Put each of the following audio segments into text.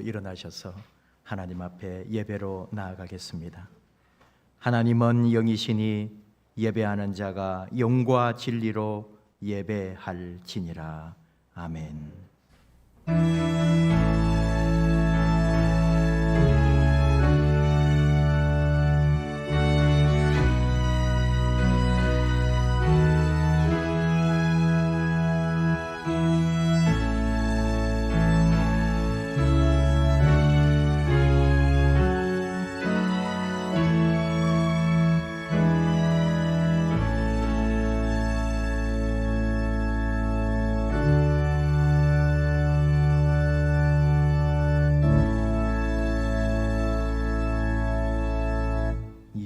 일어나셔서 하나님 앞에 예배로 나아가겠습니다. 하나님은 영이시니 예배하는 자가 영과 진리로 예배할지니라. 아멘.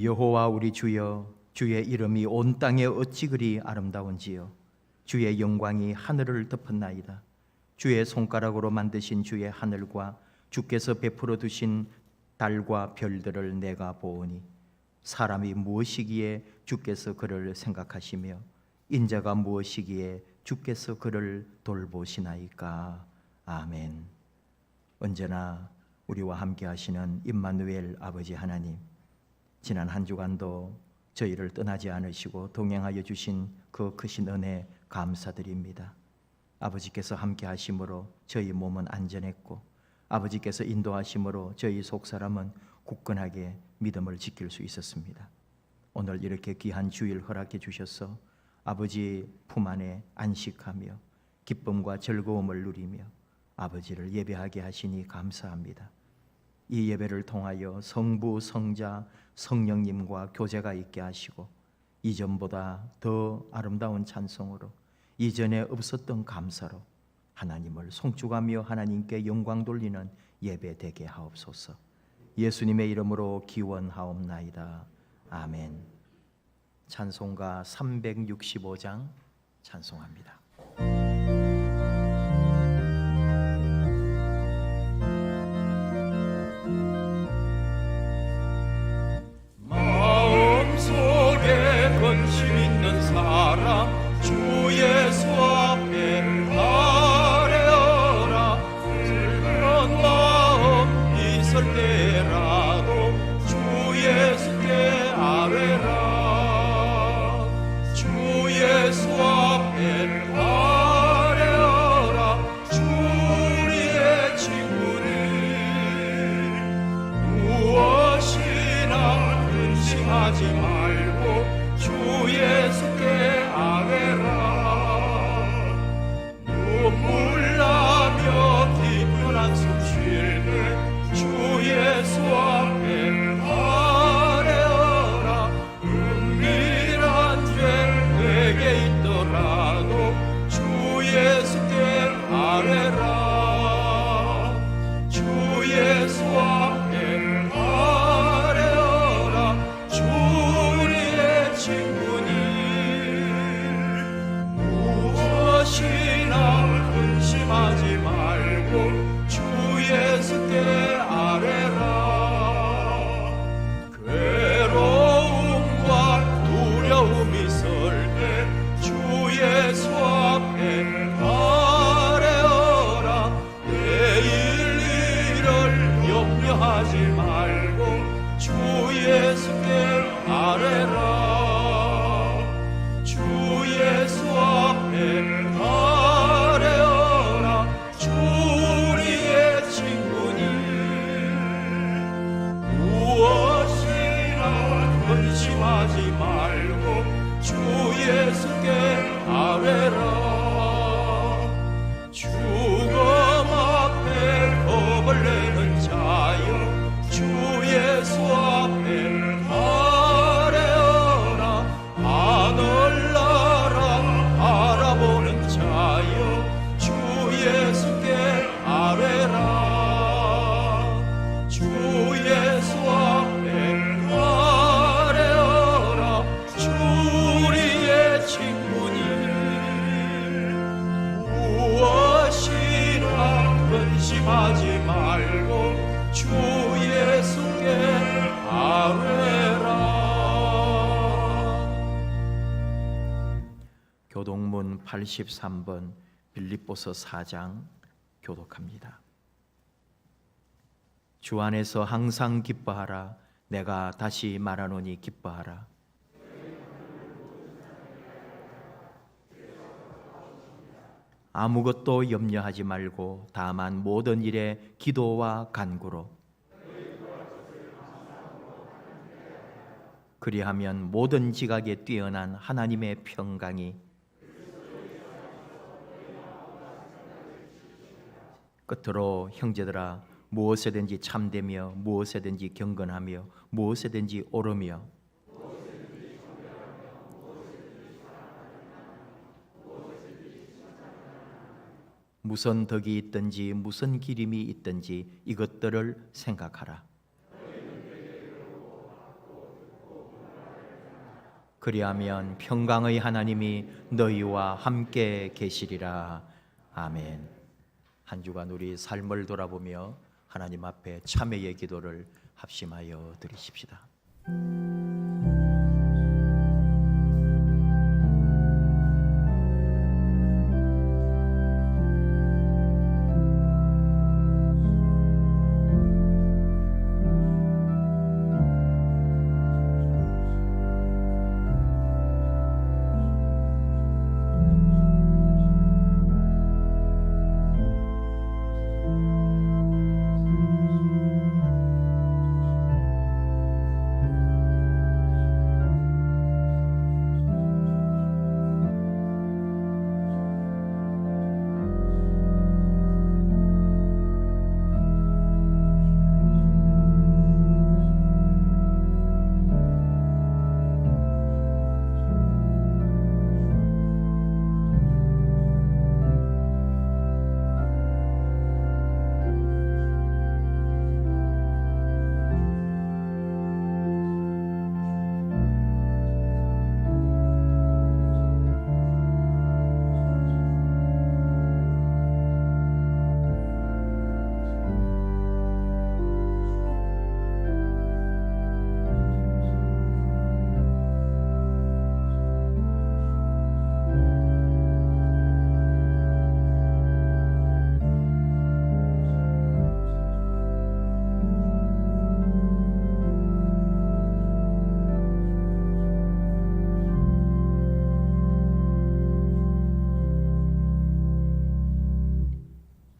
여호와 우리 주여, 주의 이름이 온 땅에 어찌 그리 아름다운지요. 주의 영광이 하늘을 덮었나이다. 주의 손가락으로 만드신 주의 하늘과 주께서 베풀어 두신 달과 별들을 내가 보오니 사람이 무엇이기에 주께서 그를 생각하시며 인자가 무엇이기에 주께서 그를 돌보시나이까. 아멘. 언제나 우리와 함께 하시는 임마누엘 아버지 하나님, 지난 한 주간도 저희를 떠나지 않으시고 동행하여 주신 그 크신 은혜 감사드립니다. 아버지께서 함께 하심으로 저희 몸은 안전했고 아버지께서 인도하심으로 저희 속사람은 굳건하게 믿음을 지킬 수 있었습니다. 오늘 이렇게 귀한 주일 허락해 주셔서 아버지 품 안에 안식하며 기쁨과 즐거움을 누리며 아버지를 예배하게 하시니 감사합니다. 이 예배를 통하여 성부, 성자, 성령님과 교제가 있게 하시고 이전보다 더 아름다운 찬송으로 이전에 없었던 감사로 하나님을 송축하며 하나님께 영광 돌리는 예배 되게 하옵소서. 예수님의 이름으로 기원하옵나이다. 아멘. 찬송가 365장 찬송합니다. 관심 있는 사람 주 예수 앞에 아뢰어라. 그런 마음 있을 때라도 주 예수께 아뢰라. 주 예수 앞에 아뢰어라. 주리의 친구를 무엇이나 근심하지 말고 주 예수께 아뢰라. 눈물 나며 깊은 한숨 쉴 때 주 예수 앞에 아뢰어라. 은밀한 죄 내게 있더라도 주 예수께 아뢰라. 주 예수 앞에 근심하지 말고 주 예수께 아뢰라. 괴로움과 두려움 있을 때 주 예수 앞에 아뢰어라. 내일 일을 염려하지 말고 주 예수께 아뢰라. 주 예수 앞에 근심하지 말고 주 예수께 아뢰라. 죽음 앞에 겁을 내는 자여 주 예수 앞에 아뢰어라. 하늘나라 알아보는 자여 주 예수께 아뢰라. 주 예수 앞에 근심하지 말고 주 예수께 아뢰라. 교독문 83번 빌립보서 4장 교독합니다. 주 안에서 항상 기뻐하라. 내가 다시 말하노니 기뻐하라. 아무것도 염려하지 말고 다만 모든 일에 기도와 간구로 그리하면 모든 지각에 뛰어난 하나님의 평강이 끝으로 형제들아 무엇에든지 참되며 무엇에든지 경건하며 무엇에든지 옳으며 무슨 덕이 있든지 무슨 기림이 있든지 이것들을 생각하라. 그리하면 평강의 하나님이 너희와 함께 계시리라. 아멘. 한 주간 우리 삶을 돌아보며 하나님 앞에 참회의 기도를 합심하여 드리십시다.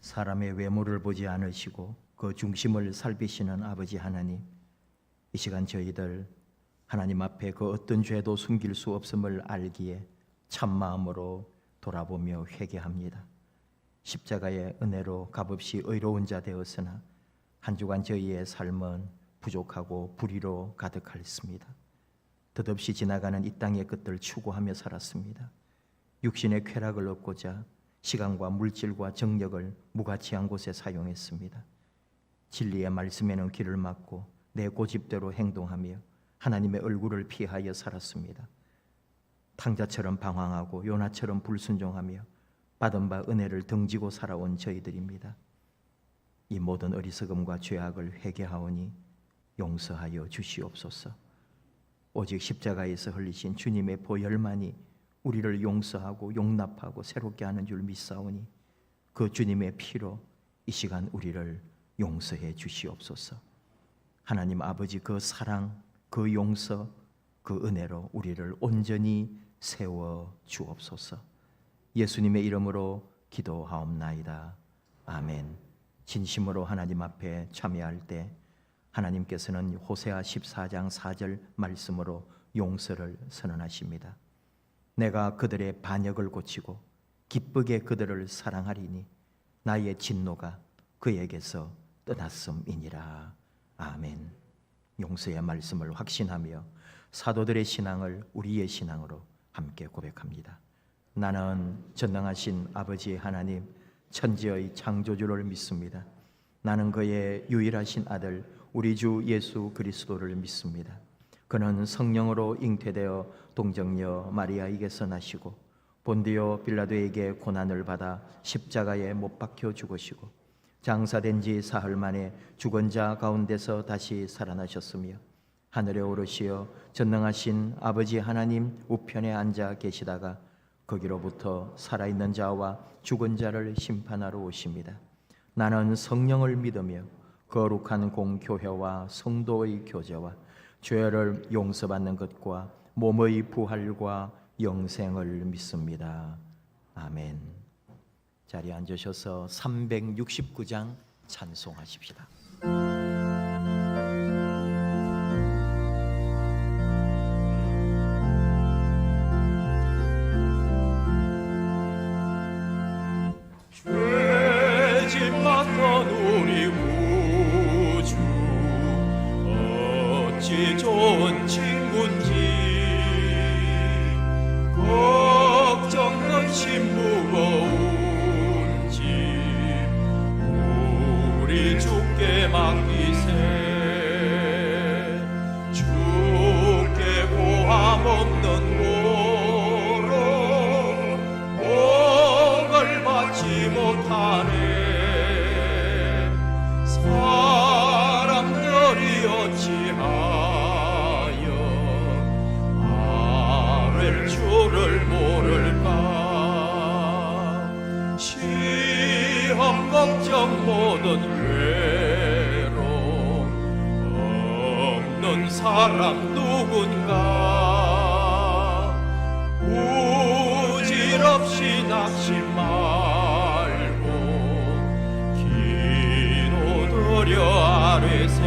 사람의 외모를 보지 않으시고 그 중심을 살피시는 아버지 하나님, 이 시간 저희들 하나님 앞에 그 어떤 죄도 숨길 수 없음을 알기에 참마음으로 돌아보며 회개합니다. 십자가의 은혜로 값없이 의로운 자 되었으나 한 주간 저희의 삶은 부족하고 불의로 가득하였습니다. 덧없이 지나가는 이 땅의 것들 추구하며 살았습니다. 육신의 쾌락을 얻고자 시간과 물질과 정력을 무가치한 곳에 사용했습니다. 진리의 말씀에는 귀를 막고 내 고집대로 행동하며 하나님의 얼굴을 피하여 살았습니다. 탕자처럼 방황하고 요나처럼 불순종하며 받은 바 은혜를 등지고 살아온 저희들입니다. 이 모든 어리석음과 죄악을 회개하오니 용서하여 주시옵소서. 오직 십자가에서 흘리신 주님의 보혈만이 우리를 용서하고 용납하고 새롭게 하는 줄 믿사오니 그 주님의 피로 이 시간 우리를 용서해 주시옵소서. 하나님 아버지 그 사랑, 그 용서, 그 은혜로 우리를 온전히 세워 주옵소서. 예수님의 이름으로 기도하옵나이다. 아멘. 진심으로 하나님 앞에 참여할 때 하나님께서는 호세아 14장 4절 말씀으로 용서를 선언하십니다. 내가 그들의 반역을 고치고 기쁘게 그들을 사랑하리니 나의 진노가 그에게서 떠났음이니라. 아멘. 용서의 말씀을 확신하며 사도들의 신앙을 우리의 신앙으로 함께 고백합니다. 나는 전능하신 아버지 하나님 천지의 창조주를 믿습니다. 나는 그의 유일하신 아들 우리 주 예수 그리스도를 믿습니다. 그는 성령으로 잉태되어 동정녀 마리아에게서 나시고 본디오 빌라도에게 고난을 받아 십자가에 못 박혀 죽으시고 장사된 지 사흘 만에 죽은 자 가운데서 다시 살아나셨으며 하늘에 오르시어 전능하신 아버지 하나님 우편에 앉아 계시다가 거기로부터 살아있는 자와 죽은 자를 심판하러 오십니다. 나는 성령을 믿으며 거룩한 공교회와 성도의 교제와 죄를 용서받는 것과 몸의 부활과 영생을 믿습니다. 아멘. 자리에 앉으셔서 369장 찬송하십시다. 죄짐 맡던 우리 구주 어찌 좋은 친구인지 걱정 근심 무거운 짐 우리 주께 맡기세. 주께 고함 없는 고로 복을 받지 못하네. 사람들이 어찌하여 아랠 줄을 모를까. 시험 걱정 모든 괴로움 없는 사람 누군가. 부질없이 낙심 말고 기도드려 아뢰세.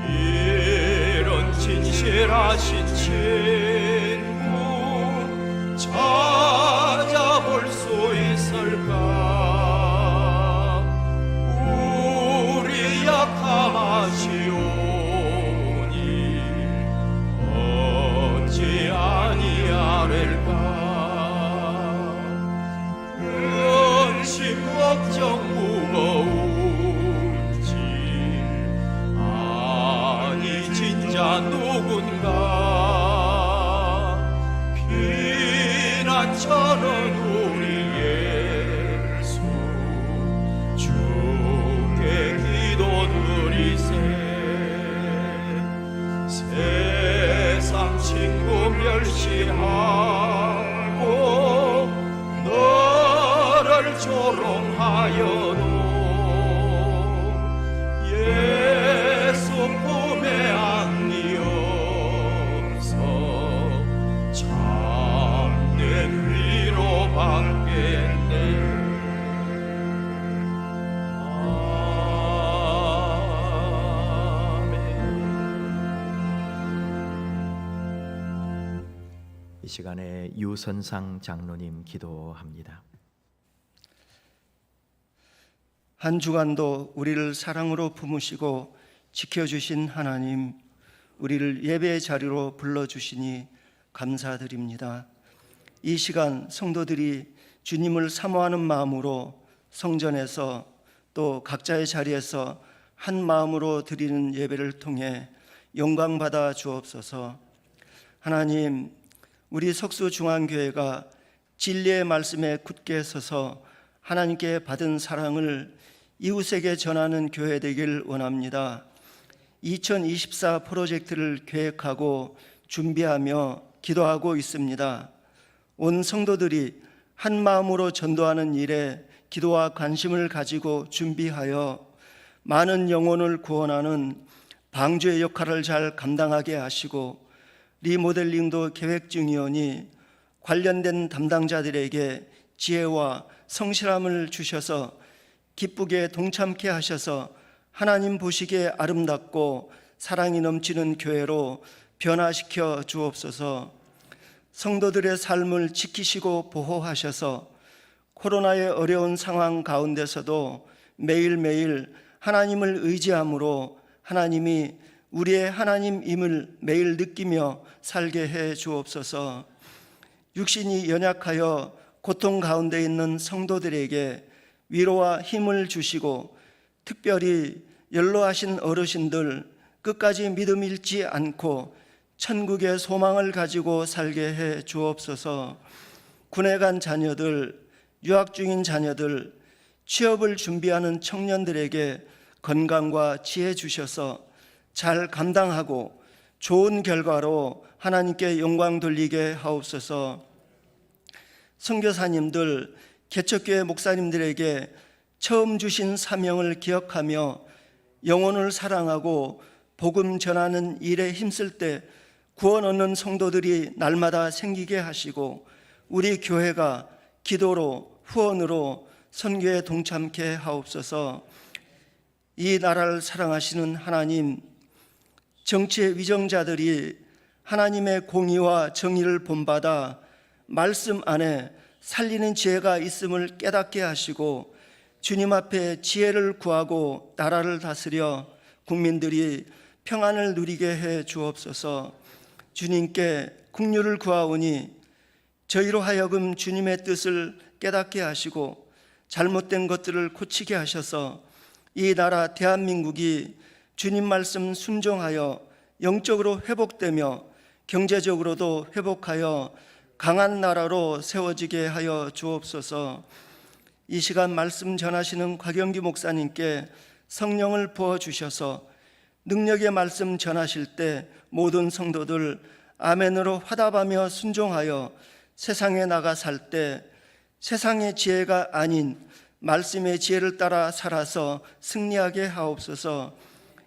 이런 진실하신 친구 찾아볼 수 있을까. 우리 약함하시오니 어찌 아니하릴까. 근심 걱정 무거운 짐 아니 진짜 누군가. 피난처는 우리 예수 주께 기도드리세. 세상 친구 멸시하고 너를 조롱하여도 예수 품에 안니어서 참된 위로 받겠네. 이 시간에 유선상 장로님 기도합니다. 한 주간도 우리를 사랑으로 품으시고 지켜주신 하나님, 우리를 예배의 자리로 불러주시니 감사드립니다. 이 시간 성도들이 주님을 사모하는 마음으로 성전에서 또 각자의 자리에서 한 마음으로 드리는 예배를 통해 영광받아 주옵소서. 하나님, 우리 석수중앙교회가 진리의 말씀에 굳게 서서 하나님께 받은 사랑을 이웃에게 전하는 교회 되길 원합니다. 2024 프로젝트를 계획하고 준비하며 기도하고 있습니다. 온 성도들이 한 마음으로 전도하는 일에 기도와 관심을 가지고 준비하여 많은 영혼을 구원하는 방주의 역할을 잘 감당하게 하시고, 리모델링도 계획 중이오니 관련된 담당자들에게 지혜와 성실함을 주셔서 기쁘게 동참케 하셔서 하나님 보시기에 아름답고 사랑이 넘치는 교회로 변화시켜 주옵소서. 성도들의 삶을 지키시고 보호하셔서 코로나의 어려운 상황 가운데서도 매일매일 하나님을 의지함으로 하나님이 우리의 하나님임을 매일 느끼며 살게 해 주옵소서. 육신이 연약하여 고통 가운데 있는 성도들에게 위로와 힘을 주시고, 특별히 연로하신 어르신들 끝까지 믿음 잃지 않고 천국의 소망을 가지고 살게 해 주옵소서. 군에 간 자녀들, 유학 중인 자녀들, 취업을 준비하는 청년들에게 건강과 지혜 주셔서 잘 감당하고 좋은 결과로 하나님께 영광 돌리게 하옵소서. 선교사님들, 개척교회 목사님들에게 처음 주신 사명을 기억하며 영혼을 사랑하고 복음 전하는 일에 힘쓸 때 구원 얻는 성도들이 날마다 생기게 하시고 우리 교회가 기도로 후원으로 선교에 동참케 하옵소서. 이 나라를 사랑하시는 하나님, 정치의 위정자들이 하나님의 공의와 정의를 본받아 말씀 안에 살리는 지혜가 있음을 깨닫게 하시고 주님 앞에 지혜를 구하고 나라를 다스려 국민들이 평안을 누리게 해 주옵소서. 주님께 긍휼을 구하오니 저희로 하여금 주님의 뜻을 깨닫게 하시고 잘못된 것들을 고치게 하셔서 이 나라 대한민국이 주님 말씀 순종하여 영적으로 회복되며 경제적으로도 회복하여 강한 나라로 세워지게 하여 주옵소서. 이 시간 말씀 전하시는 곽영기 목사님께 성령을 부어주셔서 능력의 말씀 전하실 때 모든 성도들 아멘으로 화답하며 순종하여 세상에 나가 살 때 세상의 지혜가 아닌 말씀의 지혜를 따라 살아서 승리하게 하옵소서.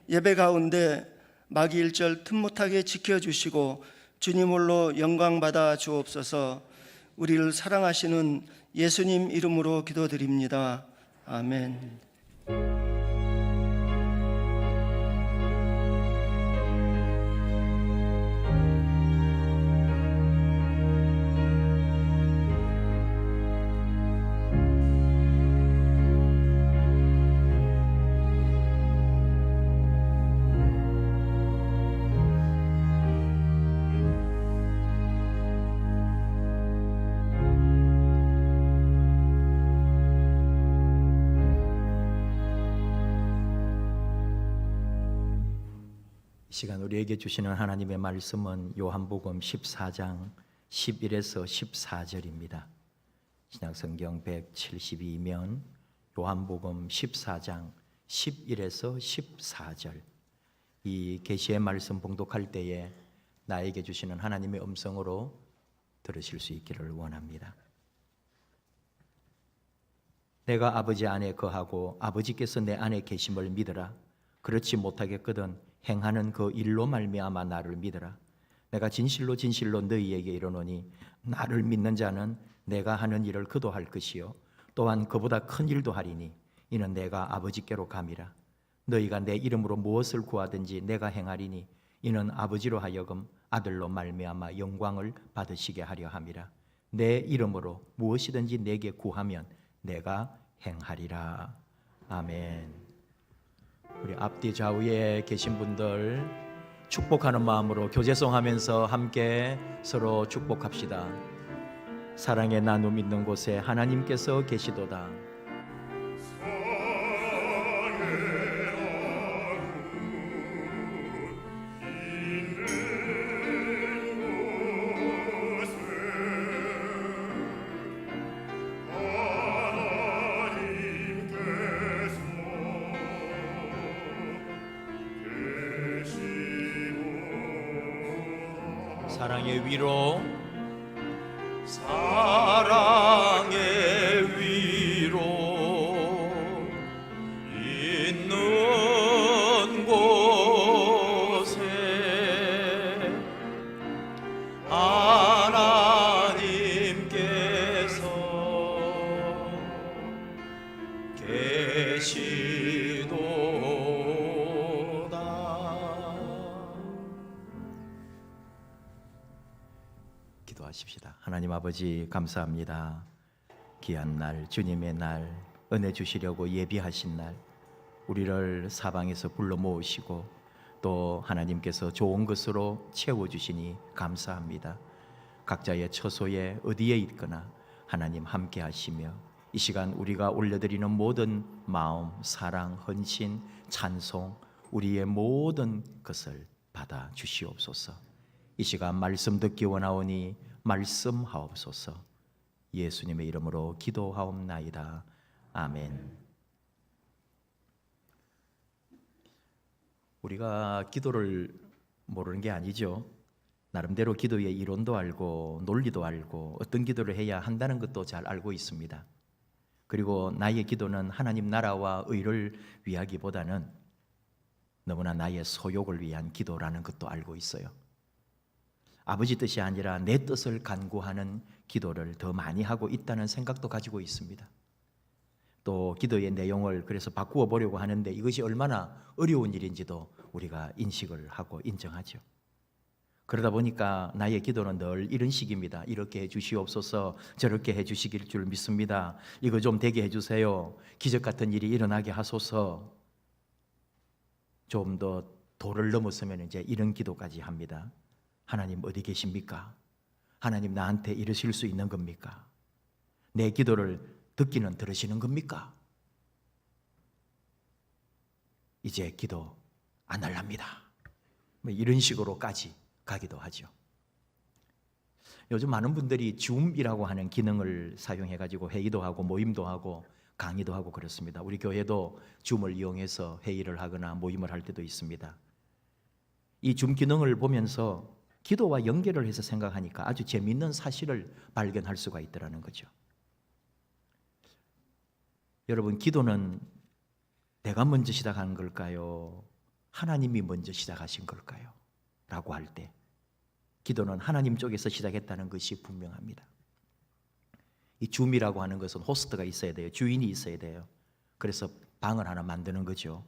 예배 가운데 마귀 일절 틈 못하게 지켜주시고 주님 홀로 영광 받아 주옵소서. 우리를 사랑하시는 예수님 이름으로 기도드립니다. 아멘. 이 시간 우리에게 주시는 하나님의 말씀은 요한복음 14장 11에서 14절입니다. 신약성경 172면 요한복음 14장 11에서 14절, 이 계시의 말씀 봉독할 때에 나에게 주시는 하나님의 음성으로 들으실 수 있기를 원합니다. 내가 아버지 안에 거하고 아버지께서 내 안에 계심을 믿으라. 그렇지 못하겠거든 행하는 그 일로 말미암아 나를 믿으라. 내가 진실로 진실로 너희에게 이르노니 나를 믿는 자는 내가 하는 일을 그도 할 것이요 또한 그보다 큰 일도 하리니 이는 내가 아버지께로 감이라. 너희가 내 이름으로 무엇을 구하든지 내가 행하리니 이는 아버지로 하여금 아들로 말미암아 영광을 받으시게 하려 함이라. 내 이름으로 무엇이든지 내게 구하면 내가 행하리라. 아멘. 우리 앞뒤 좌우에 계신 분들 축복하는 마음으로 교제송하면서 함께 서로 축복합시다. 사랑의 나눔 있는 곳에 하나님께서 계시도다. 사랑의 위로, 사랑의 위로 있는 곳에 하나님께서 계시도다. 기도하십시다. 하나님 아버지 감사합니다. 귀한 날, 주님의 날, 은혜 주시려고 예비하신 날, 우리를 사방에서 불러 모으시고 또 하나님께서 좋은 것으로 채워주시니 감사합니다. 각자의 처소에 어디에 있거나 하나님 함께 하시며 이 시간 우리가 올려드리는 모든 마음, 사랑, 헌신, 찬송, 우리의 모든 것을 받아 주시옵소서. 이 시간 말씀 듣기 원하오니 말씀하옵소서. 예수님의 이름으로 기도하옵나이다. 아멘. 우리가 기도를 모르는 게 아니죠. 나름대로 기도의 이론도 알고 논리도 알고 어떤 기도를 해야 한다는 것도 잘 알고 있습니다. 그리고 나의 기도는 하나님 나라와 의를 위하기보다는 너무나 나의 소욕을 위한 기도라는 것도 알고 있어요. 아버지 뜻이 아니라 내 뜻을 간구하는 기도를 더 많이 하고 있다는 생각도 가지고 있습니다. 또 기도의 내용을 그래서 바꾸어 보려고 하는데 이것이 얼마나 어려운 일인지도 우리가 인식을 하고 인정하죠. 그러다 보니까 나의 기도는 늘 이런 식입니다. 이렇게 해 주시옵소서, 저렇게 해 주시길 줄 믿습니다. 이거 좀 되게 해 주세요. 기적 같은 일이 일어나게 하소서. 좀 더 도를 넘었으면 이제 이런 기도까지 합니다. 하나님 어디 계십니까? 하나님 나한테 이러실 수 있는 겁니까? 내 기도를 듣기는 들으시는 겁니까? 이제 기도 안 할랍니다. 뭐 이런 식으로까지 가기도 하죠. 요즘 많은 분들이 줌이라고 하는 기능을 사용해가지고 회의도 하고 모임도 하고 강의도 하고 그렇습니다. 우리 교회도 줌을 이용해서 회의를 하거나 모임을 할 때도 있습니다. 이 줌 기능을 보면서 기도와 연결을 해서 생각하니까 아주 재미있는 사실을 발견할 수가 있더라는 거죠. 여러분, 기도는 내가 먼저 시작한 걸까요? 하나님이 먼저 시작하신 걸까요? 라고 할 때 기도는 하나님 쪽에서 시작했다는 것이 분명합니다. 이 줌이라고 하는 것은 호스트가 있어야 돼요. 주인이 있어야 돼요. 그래서 방을 하나 만드는 거죠.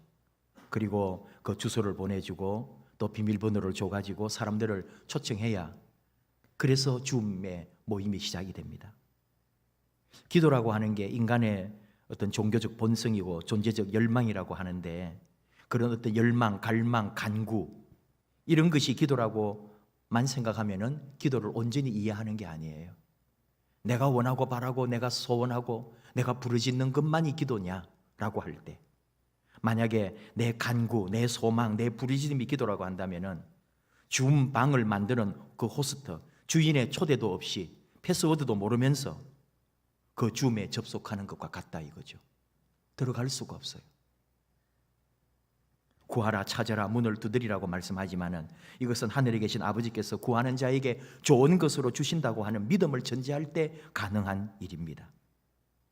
그리고 그 주소를 보내주고 또 비밀번호를 줘가지고 사람들을 초청해야 그래서 줌의 모임이 시작이 됩니다. 기도라고 하는 게 인간의 어떤 종교적 본성이고 존재적 열망이라고 하는데 그런 어떤 열망, 갈망, 간구 이런 것이 기도라고만 생각하면은 기도를 온전히 이해하는 게 아니에요. 내가 원하고 바라고 내가 소원하고 내가 부르짖는 것만이 기도냐라고 할 때 만약에 내 간구, 내 소망, 내 부르짖음이 기도라고 한다면은 줌 방을 만드는 그 호스트 주인의 초대도 없이 패스워드도 모르면서 그 줌에 접속하는 것과 같다 이거죠. 들어갈 수가 없어요. 구하라 찾아라 문을 두드리라고 말씀하지만은 이것은 하늘에 계신 아버지께서 구하는 자에게 좋은 것으로 주신다고 하는 믿음을 전제할 때 가능한 일입니다.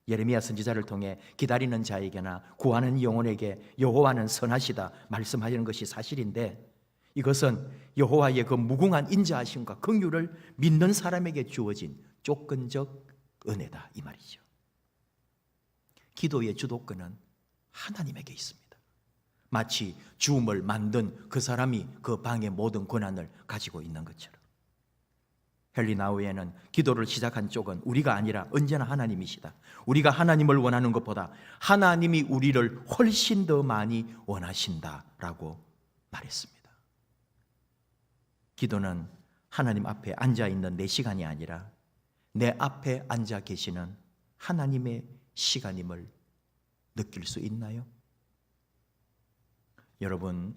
예레미야 선지자를 통해 기다리는 자에게나 구하는 영혼에게 여호와는 선하시다 말씀하시는 것이 사실인데 이것은 여호와의 그 무궁한 인자하심과 긍휼을 믿는 사람에게 주어진 조건적 은혜다 이 말이죠. 기도의 주도권은 하나님에게 있습니다. 마치 줌을 만든 그 사람이 그 방의 모든 권한을 가지고 있는 것처럼 헨리 나우에는 기도를 시작한 쪽은 우리가 아니라 언제나 하나님이시다. 우리가 하나님을 원하는 것보다 하나님이 우리를 훨씬 더 많이 원하신다라고 말했습니다. 기도는 하나님 앞에 앉아있는 내 시간이 아니라 내 앞에 앉아 계시는 하나님의 시간임을 느낄 수 있나요? 여러분,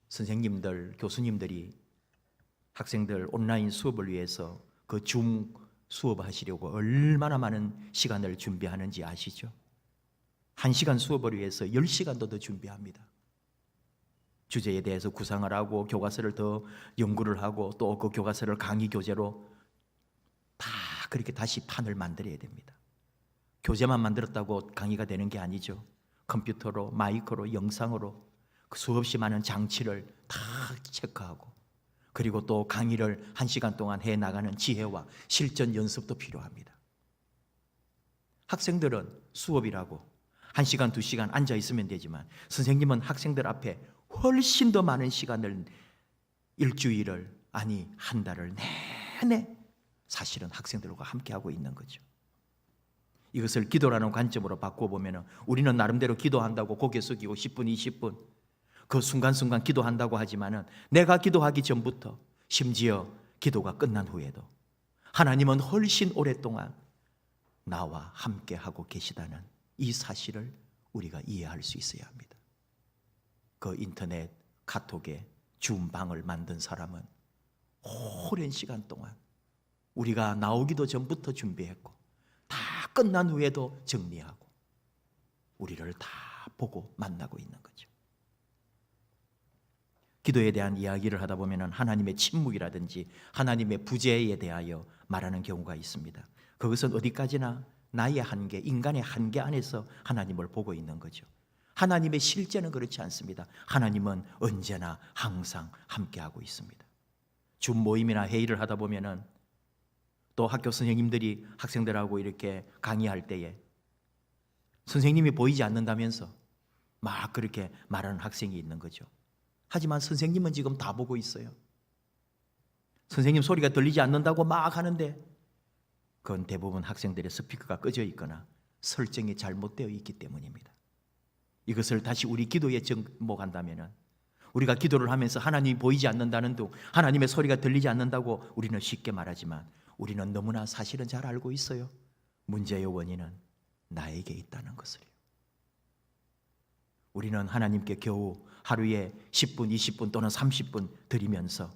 선생님들, 교수님들이 학생들 온라인 수업을 위해서 그 줌 수업하시려고 얼마나 많은 시간을 준비하는지 아시죠? 1시간 수업을 위해서 10시간도 더 준비합니다. 주제에 대해서 구상을 하고 교과서를 더 연구를 하고 또 그 교과서를 강의 교재로 다 그렇게 다시 판을 만들어야 됩니다. 교재만 만들었다고 강의가 되는 게 아니죠. 컴퓨터로, 마이크로, 영상으로 그 수없이 많은 장치를 다 체크하고 그리고 또 강의를 1시간 동안 해나가는 지혜와 실전 연습도 필요합니다. 학생들은 수업이라고 1시간, 2시간 앉아 있으면 되지만 선생님은 학생들 앞에 훨씬 더 많은 시간을 일주일을 아니 한 달을 내내 사실은 학생들과 함께하고 있는 거죠. 이것을 기도라는 관점으로 바꿔보면 우리는 나름대로 기도한다고 고개 숙이고 10분, 20분 그 순간순간 기도한다고 하지만은 내가 기도하기 전부터 심지어 기도가 끝난 후에도 하나님은 훨씬 오랫동안 나와 함께하고 계시다는 이 사실을 우리가 이해할 수 있어야 합니다. 그 인터넷 카톡에 줌방을 만든 사람은 오랜 시간 동안 우리가 나오기도 전부터 준비했고 다 끝난 후에도 정리하고 우리를 다 보고 만나고 있는 거죠. 기도에 대한 이야기를 하다 보면 하나님의 침묵이라든지 하나님의 부재에 대하여 말하는 경우가 있습니다. 그것은 어디까지나 나의 한계, 인간의 한계 안에서 하나님을 보고 있는 거죠. 하나님의 실제는 그렇지 않습니다. 하나님은 언제나 항상 함께하고 있습니다. 주 모임이나 회의를 하다 보면은 또 학교 선생님들이 학생들하고 이렇게 강의할 때에 선생님이 보이지 않는다면서 막 그렇게 말하는 학생이 있는 거죠. 하지만 선생님은 지금 다 보고 있어요. 선생님 소리가 들리지 않는다고 막 하는데 그건 대부분 학생들의 스피커가 꺼져 있거나 설정이 잘못되어 있기 때문입니다. 이것을 다시 우리 기도에 접목한다면 우리가 기도를 하면서 하나님이 보이지 않는다는 둥, 하나님의 소리가 들리지 않는다고 우리는 쉽게 말하지만 우리는 너무나 사실은 잘 알고 있어요. 문제의 원인은 나에게 있다는 것을요. 우리는 하나님께 겨우 하루에 10분, 20분 또는 30분 드리면서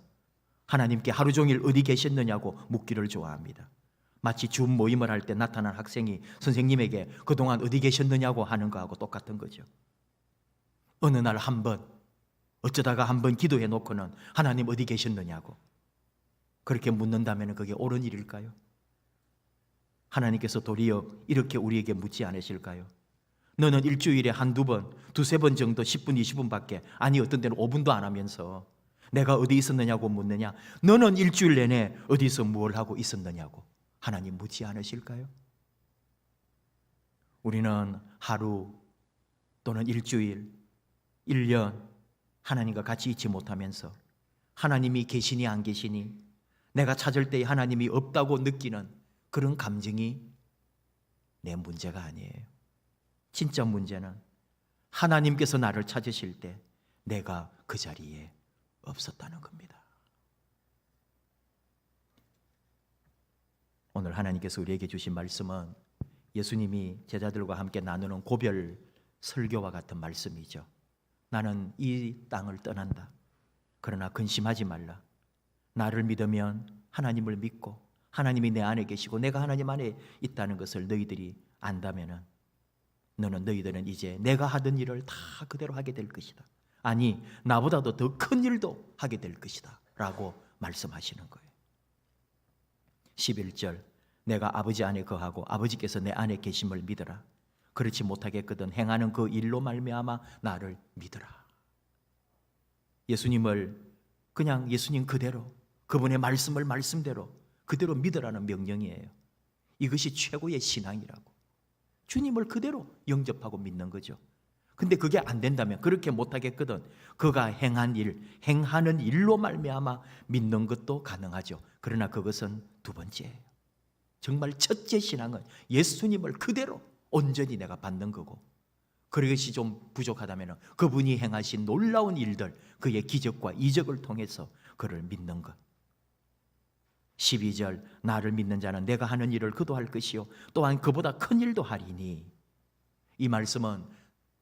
하나님께 하루 종일 어디 계셨느냐고 묻기를 좋아합니다. 마치 줌 모임을 할 때 나타난 학생이 선생님에게 그동안 어디 계셨느냐고 하는 거하고 똑같은 거죠. 어느 날 한 번, 어쩌다가 한 번 기도해 놓고는 하나님 어디 계셨느냐고 그렇게 묻는다면 그게 옳은 일일까요? 하나님께서 도리어 이렇게 우리에게 묻지 않으실까요? 너는 일주일에 한두 번, 두세 번 정도 10분, 20분밖에, 아니 어떤 때는 5분도 안 하면서 내가 어디 있었느냐고 묻느냐? 너는 일주일 내내 어디서 무엇을 하고 있었느냐고 하나님 묻지 않으실까요? 우리는 하루 또는 일주일, 1년 하나님과 같이 있지 못하면서 하나님이 계시니 안 계시니 내가 찾을 때 하나님이 없다고 느끼는 그런 감정이 내 문제가 아니에요. 진짜 문제는 하나님께서 나를 찾으실 때 내가 그 자리에 없었다는 겁니다. 오늘 하나님께서 우리에게 주신 말씀은 예수님이 제자들과 함께 나누는 고별 설교와 같은 말씀이죠. 나는 이 땅을 떠난다. 그러나 근심하지 말라. 나를 믿으면 하나님을 믿고 하나님이 내 안에 계시고 내가 하나님 안에 있다는 것을 너희들이 안다면은 너희들은 이제 내가 하던 일을 다 그대로 하게 될 것이다. 아니 나보다도 더 큰 일도 하게 될 것이다 라고 말씀하시는 거예요. 11절 내가 아버지 안에 거하고 아버지께서 내 안에 계심을 믿어라. 그렇지 못하겠거든 행하는 그 일로 말미암아 나를 믿어라. 예수님을 그냥 예수님 그대로 그분의 말씀을 말씀대로 그대로 믿으라는 명령이에요. 이것이 최고의 신앙이라고. 주님을 그대로 영접하고 믿는 거죠. 근데 그게 안 된다면 그렇게 못하겠거든 그가 행한 일, 행하는 일로 말미암아 믿는 것도 가능하죠. 그러나 그것은 두 번째예요. 정말 첫째 신앙은 예수님을 그대로 온전히 내가 받는 거고 그것이 좀 부족하다면 그분이 행하신 놀라운 일들 그의 기적과 이적을 통해서 그를 믿는 것. 12절 나를 믿는 자는 내가 하는 일을 그도 할 것이요 또한 그보다 큰 일도 하리니. 이 말씀은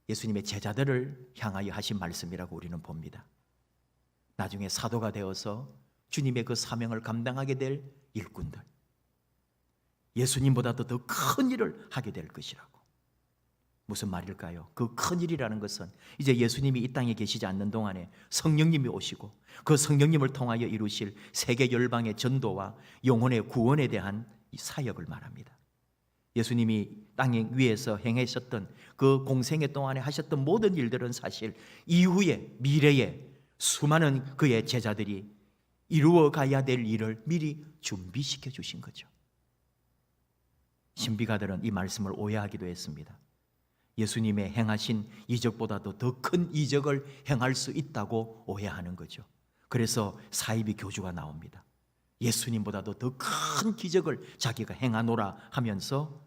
예수님의 제자들을 향하여 하신 말씀이라고 우리는 봅니다. 나중에 사도가 되어서 주님의 그 사명을 감당하게 될 일꾼들, 예수님보다도 더 큰 일을 하게 될 것이라고. 무슨 말일까요? 그 큰 일이라는 것은 이제 예수님이 이 땅에 계시지 않는 동안에 성령님이 오시고 그 성령님을 통하여 이루실 세계 열방의 전도와 영혼의 구원에 대한 이 사역을 말합니다. 예수님이 땅 위에서 행하셨던 그 공생애 동안에 하셨던 모든 일들은 사실 이후에 미래에 수많은 그의 제자들이 이루어 가야 될 일을 미리 준비시켜 주신 거죠. 신비가들은 이 말씀을 오해하기도 했습니다. 예수님의 행하신 이적보다도 더 큰 이적을 행할 수 있다고 오해하는 거죠. 그래서 사이비 교주가 나옵니다. 예수님보다도 더 큰 기적을 자기가 행하노라 하면서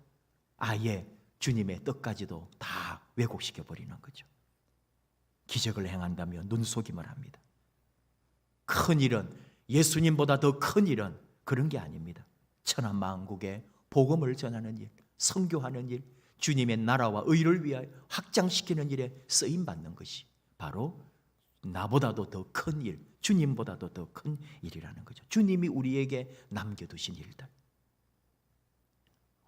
아예 주님의 뜻까지도 다 왜곡시켜 버리는 거죠. 기적을 행한다며 눈속임을 합니다. 큰 일은, 예수님보다 더 큰 일은 그런 게 아닙니다. 천하만국에 복음을 전하는 일, 선교하는 일, 주님의 나라와 의를 위하여 확장시키는 일에 쓰임받는 것이 바로 나보다도 더 큰 일, 주님보다도 더 큰 일이라는 거죠. 주님이 우리에게 남겨두신 일들.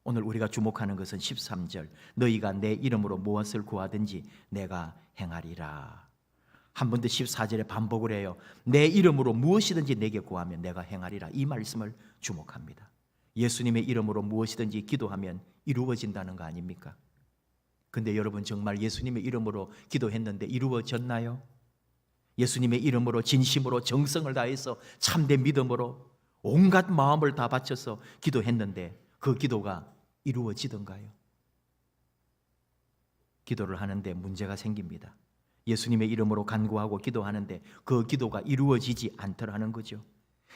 오늘 우리가 주목하는 것은 13절 너희가 내 이름으로 무엇을 구하든지 내가 행하리라. 한 번 더 14절에 반복을 해요. 내 이름으로 무엇이든지 내게 구하면 내가 행하리라. 이 말씀을 주목합니다. 예수님의 이름으로 무엇이든지 기도하면 이루어진다는 거 아닙니까? 근데 여러분, 정말 예수님의 이름으로 기도했는데 이루어졌나요? 예수님의 이름으로 진심으로 정성을 다해서 참된 믿음으로 온갖 마음을 다 바쳐서 기도했는데 그 기도가 이루어지던가요? 기도를 하는데 문제가 생깁니다. 예수님의 이름으로 간구하고 기도하는데 그 기도가 이루어지지 않더라는 거죠.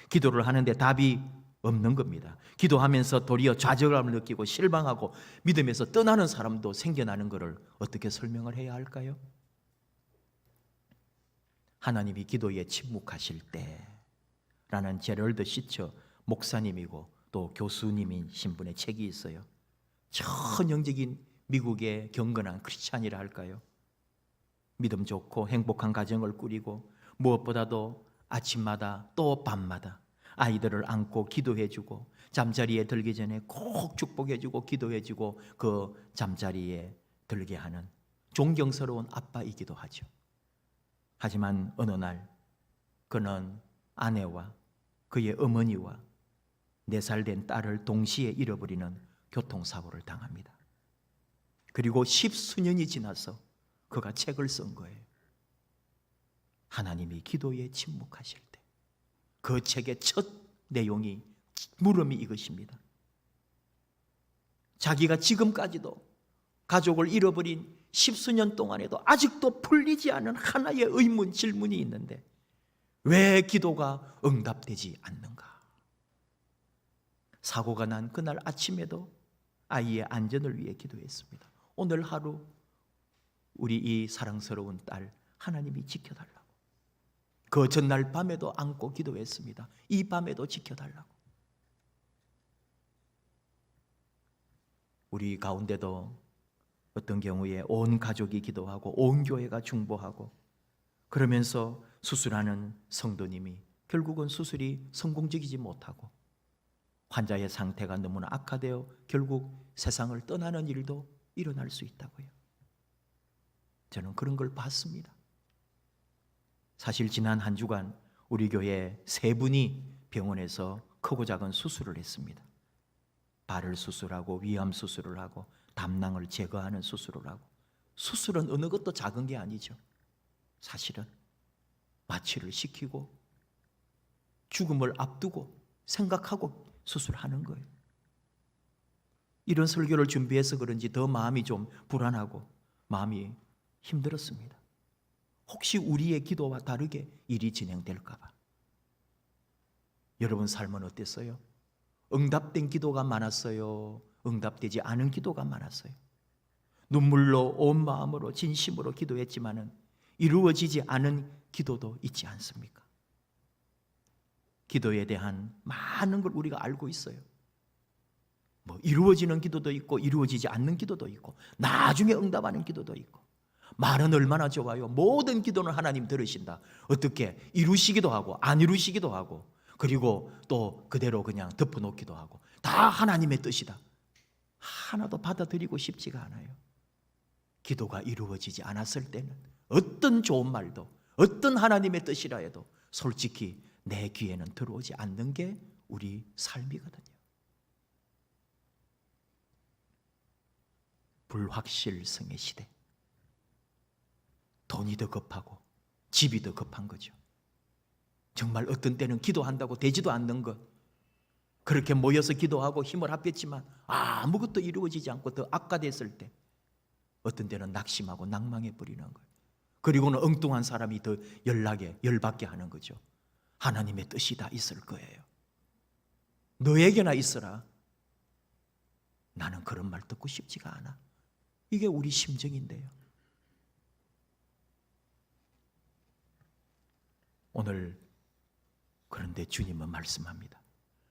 기도를 하는데 답이 없는 겁니다. 기도하면서 도리어 좌절감을 느끼고 실망하고 믿음에서 떠나는 사람도 생겨나는 것을 어떻게 설명을 해야 할까요? 하나님이 기도에 침묵하실 때라는 제럴드 시처 목사님이고 또 교수님인 신분의 책이 있어요. 전형적인 미국의 경건한 크리스찬이라 할까요? 믿음 좋고 행복한 가정을 꾸리고 무엇보다도 아침마다 또 밤마다 아이들을 안고 기도해주고 잠자리에 들기 전에 꼭 축복해주고 기도해주고 그 잠자리에 들게 하는 존경스러운 아빠이기도 하죠. 하지만 어느 날 그는 아내와 그의 어머니와 4살 된 딸을 동시에 잃어버리는 교통사고를 당합니다. 그리고 10수년이 지나서 그가 책을 쓴 거예요. 하나님이 기도에 침묵하실 때. 그 책의 첫 내용이 물음이 이것입니다. 자기가 지금까지도 가족을 잃어버린 10수년 동안에도 아직도 풀리지 않은 하나의 의문, 질문이 있는데 왜 기도가 응답되지 않는가? 사고가 난 그날 아침에도 아이의 안전을 위해 기도했습니다. 오늘 하루 우리 이 사랑스러운 딸 하나님이 지켜달라고. 그 전날 밤에도 안고 기도했습니다. 이 밤에도 지켜달라고. 우리 가운데도 어떤 경우에 온 가족이 기도하고 온 교회가 중보하고 그러면서 수술하는 성도님이 결국은 수술이 성공적이지 못하고 환자의 상태가 너무나 악화되어 결국 세상을 떠나는 일도 일어날 수 있다고요. 저는 그런 걸 봤습니다. 사실 지난 한 주간 우리 교회 3분이 병원에서 크고 작은 수술을 했습니다. 발을 수술하고 위암 수술을 하고 담낭을 제거하는 수술을 하고. 수술은 어느 것도 작은 게 아니죠. 사실은 마취를 시키고 죽음을 앞두고 생각하고 수술하는 거예요. 이런 설교를 준비해서 그런지 더 마음이 좀 불안하고 마음이 힘들었습니다. 혹시 우리의 기도와 다르게 일이 진행될까 봐. 여러분 삶은 어땠어요? 응답된 기도가 많았어요? 응답되지 않은 기도가 많았어요? 눈물로 온 마음으로 진심으로 기도했지만은 이루어지지 않은 기도도 있지 않습니까? 기도에 대한 많은 걸 우리가 알고 있어요. 뭐 이루어지는 기도도 있고 이루어지지 않는 기도도 있고 나중에 응답하는 기도도 있고. 말은 얼마나 좋아요. 모든 기도는 하나님 들으신다. 어떻게 이루시기도 하고 안 이루시기도 하고 그리고 또 그대로 그냥 덮어놓기도 하고 다 하나님의 뜻이다. 하나도 받아들이고 싶지가 않아요. 기도가 이루어지지 않았을 때는 어떤 좋은 말도 어떤 하나님의 뜻이라 해도 솔직히 내 귀에는 들어오지 않는 게 우리 삶이거든요. 불확실성의 시대. 돈이 더 급하고 집이 더 급한 거죠. 정말 어떤 때는 기도한다고 되지도 않는 것. 그렇게 모여서 기도하고 힘을 합했지만 아무것도 이루어지지 않고 더 악화됐을 때 어떤 때는 낙심하고 낭망해 버리는 거예요. 그리고는 엉뚱한 사람이 더 열받게 하는 거죠. 하나님의 뜻이 다 있을 거예요. 너에게나 있어라. 나는 그런 말 듣고 싶지가 않아. 이게 우리 심정인데요. 오늘 그런데 주님은 말씀합니다.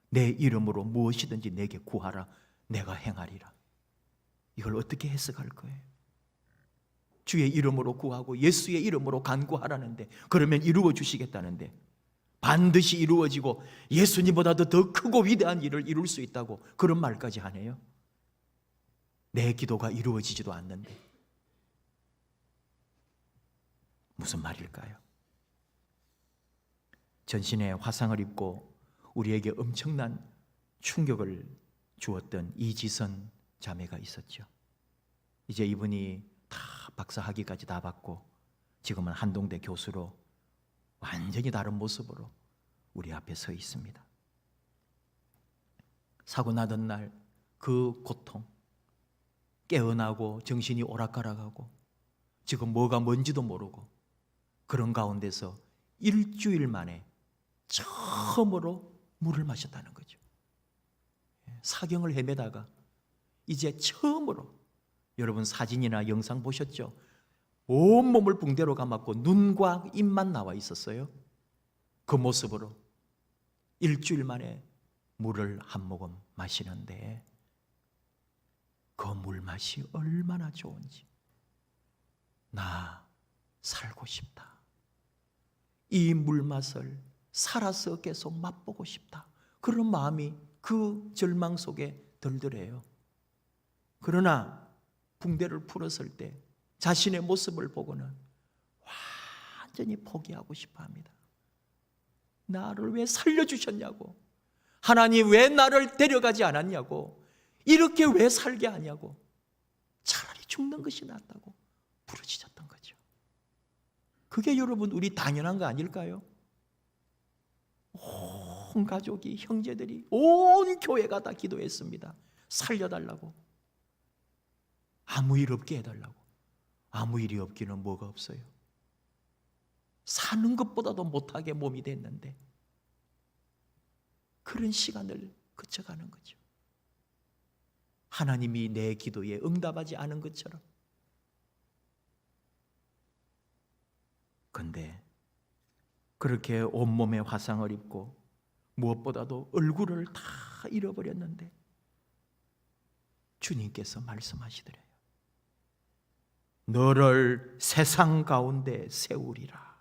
내 이름으로 무엇이든지 내게 구하라. 내가 행하리라. 이걸 어떻게 해석할 거예요? 주의 이름으로 구하고 예수의 이름으로 간구하라는데 그러면 이루어 주시겠다는데 반드시 이루어지고 예수님보다도 더 크고 위대한 일을 이룰 수 있다고 그런 말까지 하네요. 내 기도가 이루어지지도 않는데 무슨 말일까요? 전신에 화상을 입고 우리에게 엄청난 충격을 주었던 이지선 자매가 있었죠. 이제 이분이 다 박사 학위까지 다 받고 지금은 한동대 교수로 완전히 다른 모습으로 우리 앞에 서 있습니다. 사고 나던 날 그 고통, 깨어나고 정신이 오락가락하고 지금 뭐가 뭔지도 모르고 그런 가운데서 일주일 만에 처음으로 물을 마셨다는 거죠. 사경을 헤매다가 이제 처음으로, 여러분 사진이나 영상 보셨죠? 온몸을 붕대로 감았고 눈과 입만 나와 있었어요. 그 모습으로 일주일 만에 물을 한 모금 마시는데 그 물맛이 얼마나 좋은지, 나 살고 싶다, 이 물맛을 살아서 계속 맛보고 싶다, 그런 마음이 그 절망 속에 들더래요. 그러나 붕대를 풀었을 때 자신의 모습을 보고는 완전히 포기하고 싶어 합니다. 나를 왜 살려주셨냐고, 하나님 왜 나를 데려가지 않았냐고, 이렇게 왜 살게 하냐고, 차라리 죽는 것이 낫다고 부르짖었던 거죠. 그게 여러분 우리 당연한 거 아닐까요? 온 가족이, 형제들이, 온 교회가 다 기도했습니다. 살려달라고, 아무 일 없게 해달라고. 아무 일이 없기는 뭐가 없어요. 사는 것보다도 못하게 몸이 됐는데 그런 시간을 거쳐가는 거죠. 하나님이 내 기도에 응답하지 않은 것처럼. 그런데 그렇게 온몸에 화상을 입고 무엇보다도 얼굴을 다 잃어버렸는데 주님께서 말씀하시더래요. 너를 세상 가운데 세우리라.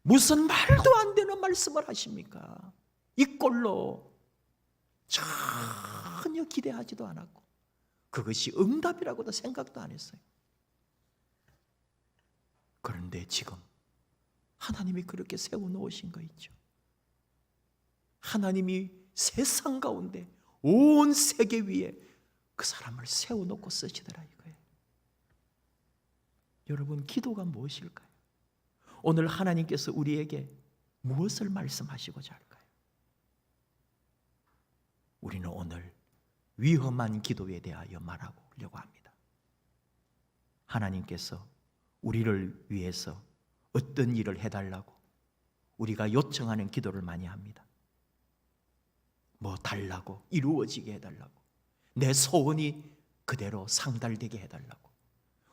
무슨 말도 안 되는 말씀을 하십니까? 이 꼴로 전혀 기대하지도 않았고 그것이 응답이라고도 생각도 안 했어요. 그런데 지금 하나님이 그렇게 세워놓으신 거 있죠. 하나님이 세상 가운데 온 세계 위에 그 사람을 세워놓고 쓰시더라 이거예요. 여러분, 기도가 무엇일까요? 오늘 하나님께서 우리에게 무엇을 말씀하시고자 할까요? 우리는 오늘 위험한 기도에 대하여 말하려고 합니다. 하나님께서 우리를 위해서 어떤 일을 해달라고 우리가 요청하는 기도를 많이 합니다. 뭐 달라고, 이루어지게 해달라고, 내 소원이 그대로 상달되게 해달라고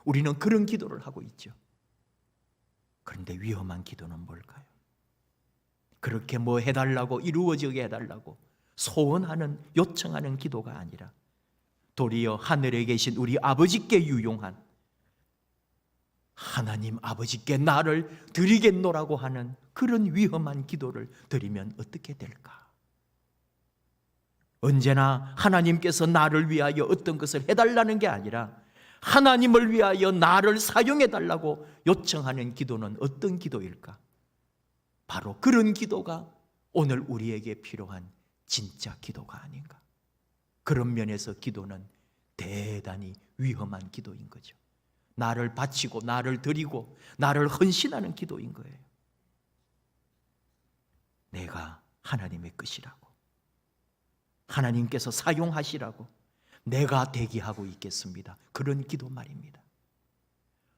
우리는 그런 기도를 하고 있죠. 그런데 위험한 기도는 뭘까요? 그렇게 뭐 해달라고, 이루어지게 해달라고 소원하는, 요청하는 기도가 아니라 도리어 하늘에 계신 우리 아버지께 유용한, 하나님 아버지께 나를 드리겠노라고 하는 그런 위험한 기도를 드리면 어떻게 될까? 언제나 하나님께서 나를 위하여 어떤 것을 해달라는 게 아니라 하나님을 위하여 나를 사용해달라고 요청하는 기도는 어떤 기도일까? 바로 그런 기도가 오늘 우리에게 필요한 진짜 기도가 아닌가. 그런 면에서 기도는 대단히 위험한 기도인 거죠. 나를 바치고 나를 드리고 나를 헌신하는 기도인 거예요. 내가 하나님의 것이라고, 하나님께서 사용하시라고 내가 대기하고 있겠습니다. 그런 기도 말입니다.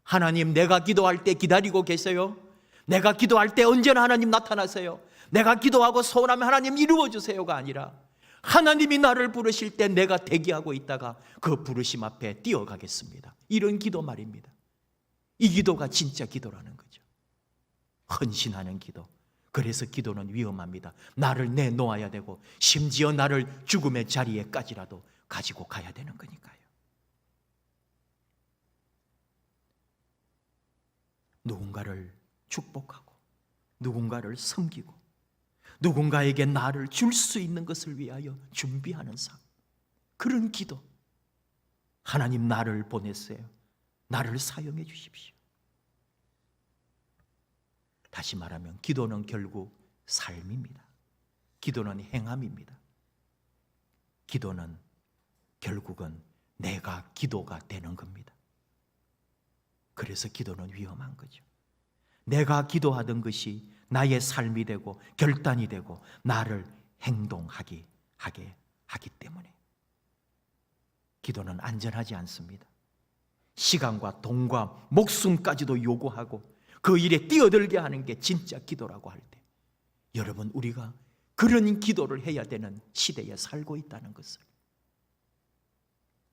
하나님, 내가 기도할 때 기다리고 계세요? 내가 기도할 때 언제나 하나님 나타나세요? 내가 기도하고 소원하면 하나님 이루어주세요가 아니라 하나님이 나를 부르실 때 내가 대기하고 있다가 그 부르심 앞에 뛰어가겠습니다. 이런 기도 말입니다. 이 기도가 진짜 기도라는 거죠. 헌신하는 기도. 그래서 기도는 위험합니다. 나를 내놓아야 되고 심지어 나를 죽음의 자리에까지라도 가지고 가야 되는 거니까요. 누군가를 축복하고 누군가를 섬기고 누군가에게 나를 줄 수 있는 것을 위하여 준비하는 삶, 그런 기도. 하나님, 나를 보냈어요. 나를 사용해 주십시오. 다시 말하면 기도는 결국 삶입니다. 기도는 행함입니다. 기도는 결국은 내가 기도가 되는 겁니다. 그래서 기도는 위험한 거죠. 내가 기도하던 것이 나의 삶이 되고 결단이 되고 나를 행동하게 하기 때문에 기도는 안전하지 않습니다. 시간과 돈과 목숨까지도 요구하고 그 일에 뛰어들게 하는 게 진짜 기도라고 할 때, 여러분, 우리가 그런 기도를 해야 되는 시대에 살고 있다는 것을,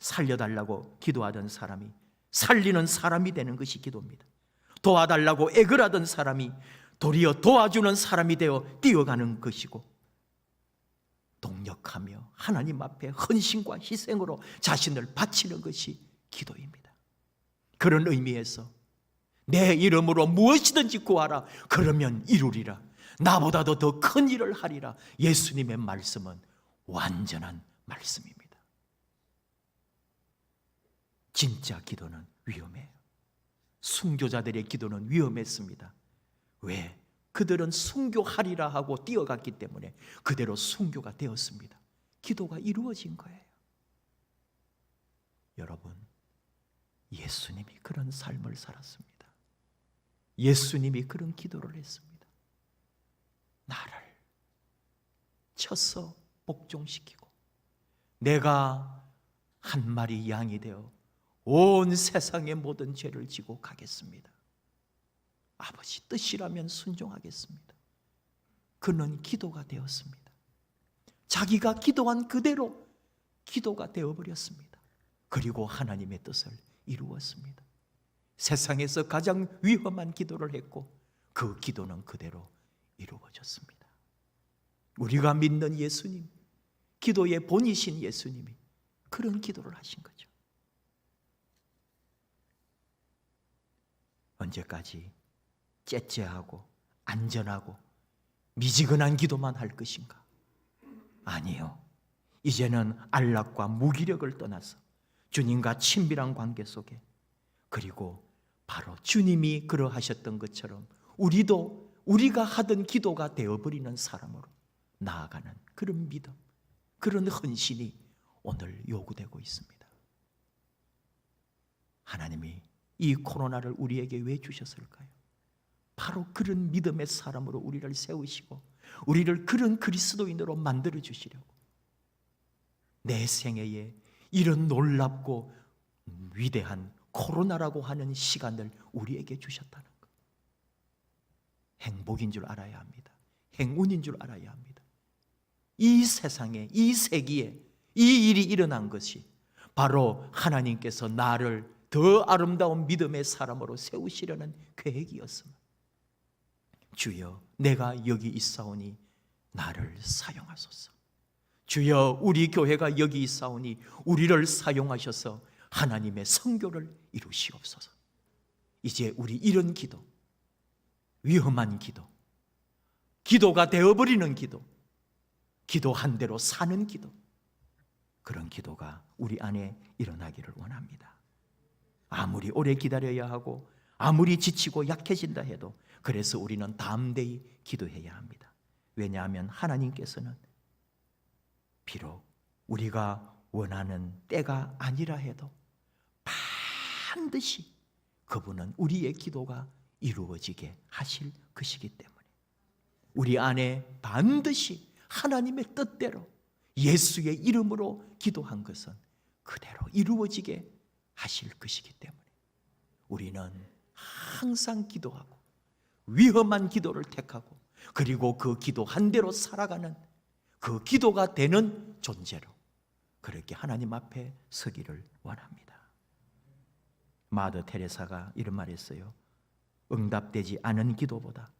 살려달라고 기도하던 사람이 살리는 사람이 되는 것이 기도입니다. 도와달라고 애걸하던 사람이 도리어 도와주는 사람이 되어 뛰어가는 것이고, 동력하며 하나님 앞에 헌신과 희생으로 자신을 바치는 것이 기도입니다. 그런 의미에서 내 이름으로 무엇이든지 구하라, 그러면 이루리라, 나보다도 더 큰 일을 하리라, 예수님의 말씀은 완전한 말씀입니다. 진짜 기도는 위험해요. 순교자들의 기도는 위험했습니다. 왜? 그들은 순교하리라 하고 뛰어갔기 때문에 그대로 순교가 되었습니다. 기도가 이루어진 거예요. 여러분, 예수님이 그런 삶을 살았습니다. 예수님이 그런 기도를 했습니다. 나를 쳐서 복종시키고 내가 한 마리 양이 되어 온 세상의 모든 죄를 지고 가겠습니다. 아버지 뜻이라면 순종하겠습니다. 그는 기도가 되었습니다. 자기가 기도한 그대로 기도가 되어버렸습니다. 그리고 하나님의 뜻을 이루었습니다. 세상에서 가장 위험한 기도를 했고 그 기도는 그대로 이루어졌습니다. 우리가 믿는 예수님, 기도의 본이신 예수님이 그런 기도를 하신 거죠. 언제까지 째째하고 안전하고 미지근한 기도만 할 것인가? 아니요. 이제는 안락과 무기력을 떠나서 주님과 친밀한 관계 속에, 그리고 바로 주님이 그러하셨던 것처럼 우리도 우리가 하던 기도가 되어버리는 사람으로 나아가는 그런 믿음, 그런 헌신이 오늘 요구되고 있습니다. 하나님이 이 코로나를 우리에게 왜 주셨을까요? 바로 그런 믿음의 사람으로 우리를 세우시고 우리를 그런 그리스도인으로 만들어 주시려고, 내 생애에 이런 놀랍고 위대한 코로나라고 하는 시간을 우리에게 주셨다는 것, 행복인 줄 알아야 합니다. 행운인 줄 알아야 합니다. 이 세상에, 이 세기에 이 일이 일어난 것이 바로 하나님께서 나를 더 아름다운 믿음의 사람으로 세우시려는 계획이었습니다. 주여, 내가 여기 있사오니 나를 사용하소서. 주여, 우리 교회가 여기 있사오니 우리를 사용하셔서 하나님의 성교를 이루시옵소서. 이제 우리 이런 기도, 위험한 기도, 기도가 되어버리는 기도, 기도한 대로 사는 기도, 그런 기도가 우리 안에 일어나기를 원합니다. 아무리 오래 기다려야 하고 아무리 지치고 약해진다 해도, 그래서 우리는 담대히 기도해야 합니다. 왜냐하면 하나님께서는 비록 우리가 원하는 때가 아니라 해도 반드시 그분은 우리의 기도가 이루어지게 하실 것이기 때문에, 우리 안에 반드시 하나님의 뜻대로 예수의 이름으로 기도한 것은 그대로 이루어지게 하실 것이기 때문에 우리는 항상 기도하고 위험한 기도를 택하고, 그리고 그 기도한 대로 살아가는 그 기도가 되는 존재로 그렇게 하나님 앞에 서기를 원합니다. 마더 테레사가 이런 말했어요. 응답되지 않은 기도보다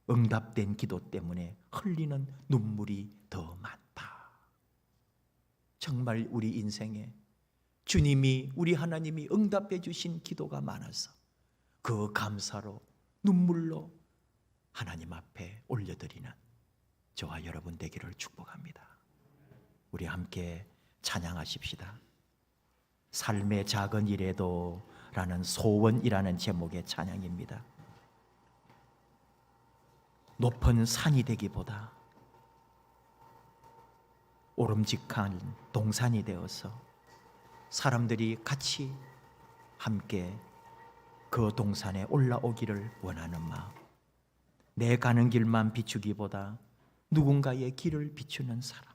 응답된 기도 때문에 흘리는 눈물이 더 많다. 정말 우리 인생에 주님이, 우리 하나님이 응답해 주신 기도가 많아서 그 감사로 눈물로 하나님 앞에 올려드리는 저와 여러분 되기를 축복합니다. 우리 함께 찬양하십시다. 삶의 작은 일에도 라는 소원이라는 제목의 찬양입니다. 높은 산이 되기보다 오름직한 동산이 되어서 사람들이 같이 함께 그 동산에 올라오기를 원하는 마음, 내 가는 길만 비추기보다 누군가의 길을 비추는 사람,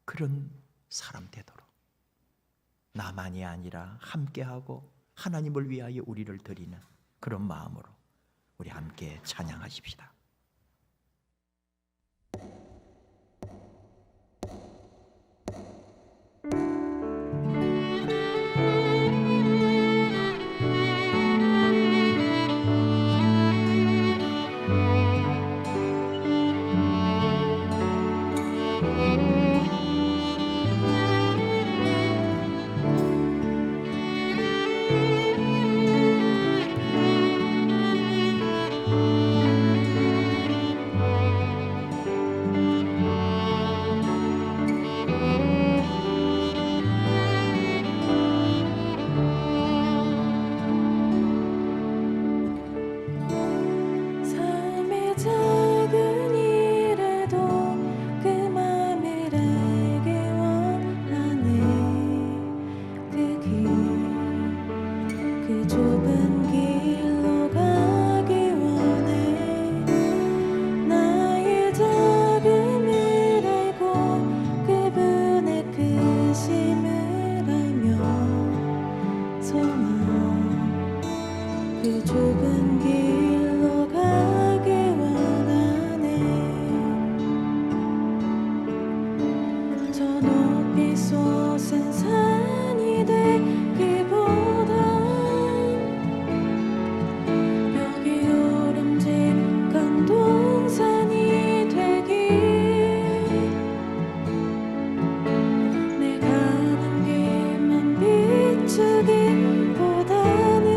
그런 사람 되도록 나만이 아니라 함께하고 하나님을 위하여 우리를 드리는 그런 마음으로 우리 함께 찬양하십시다. 비추기보다는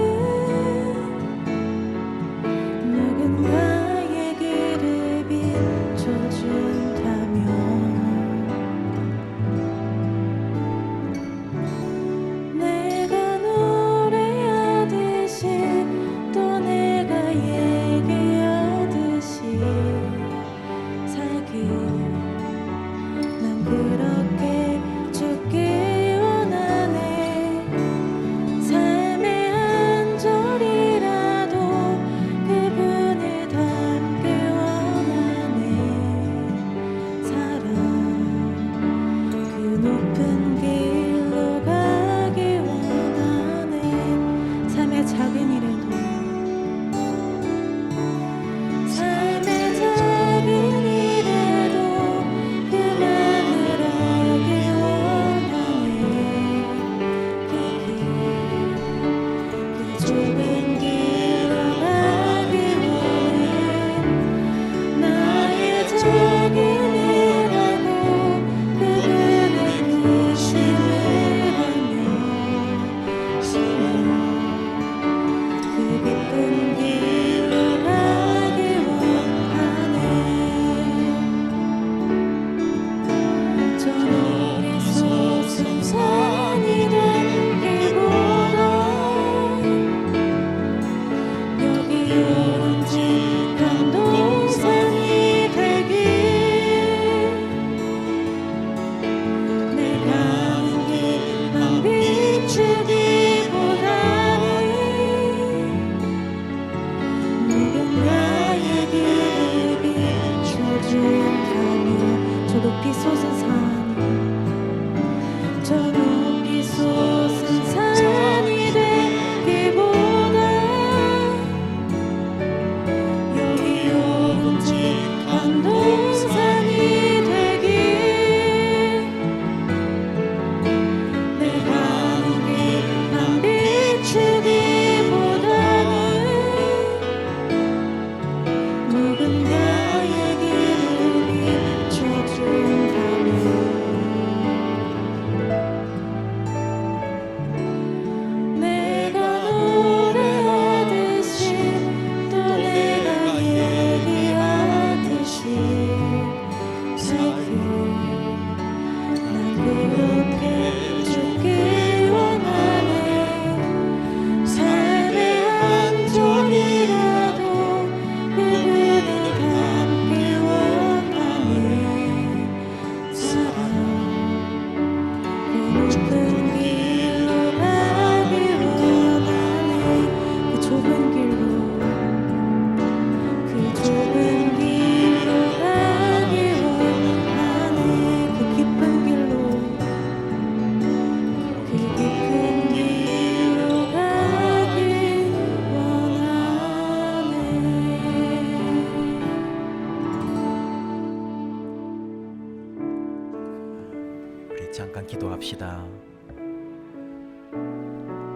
결단합시다.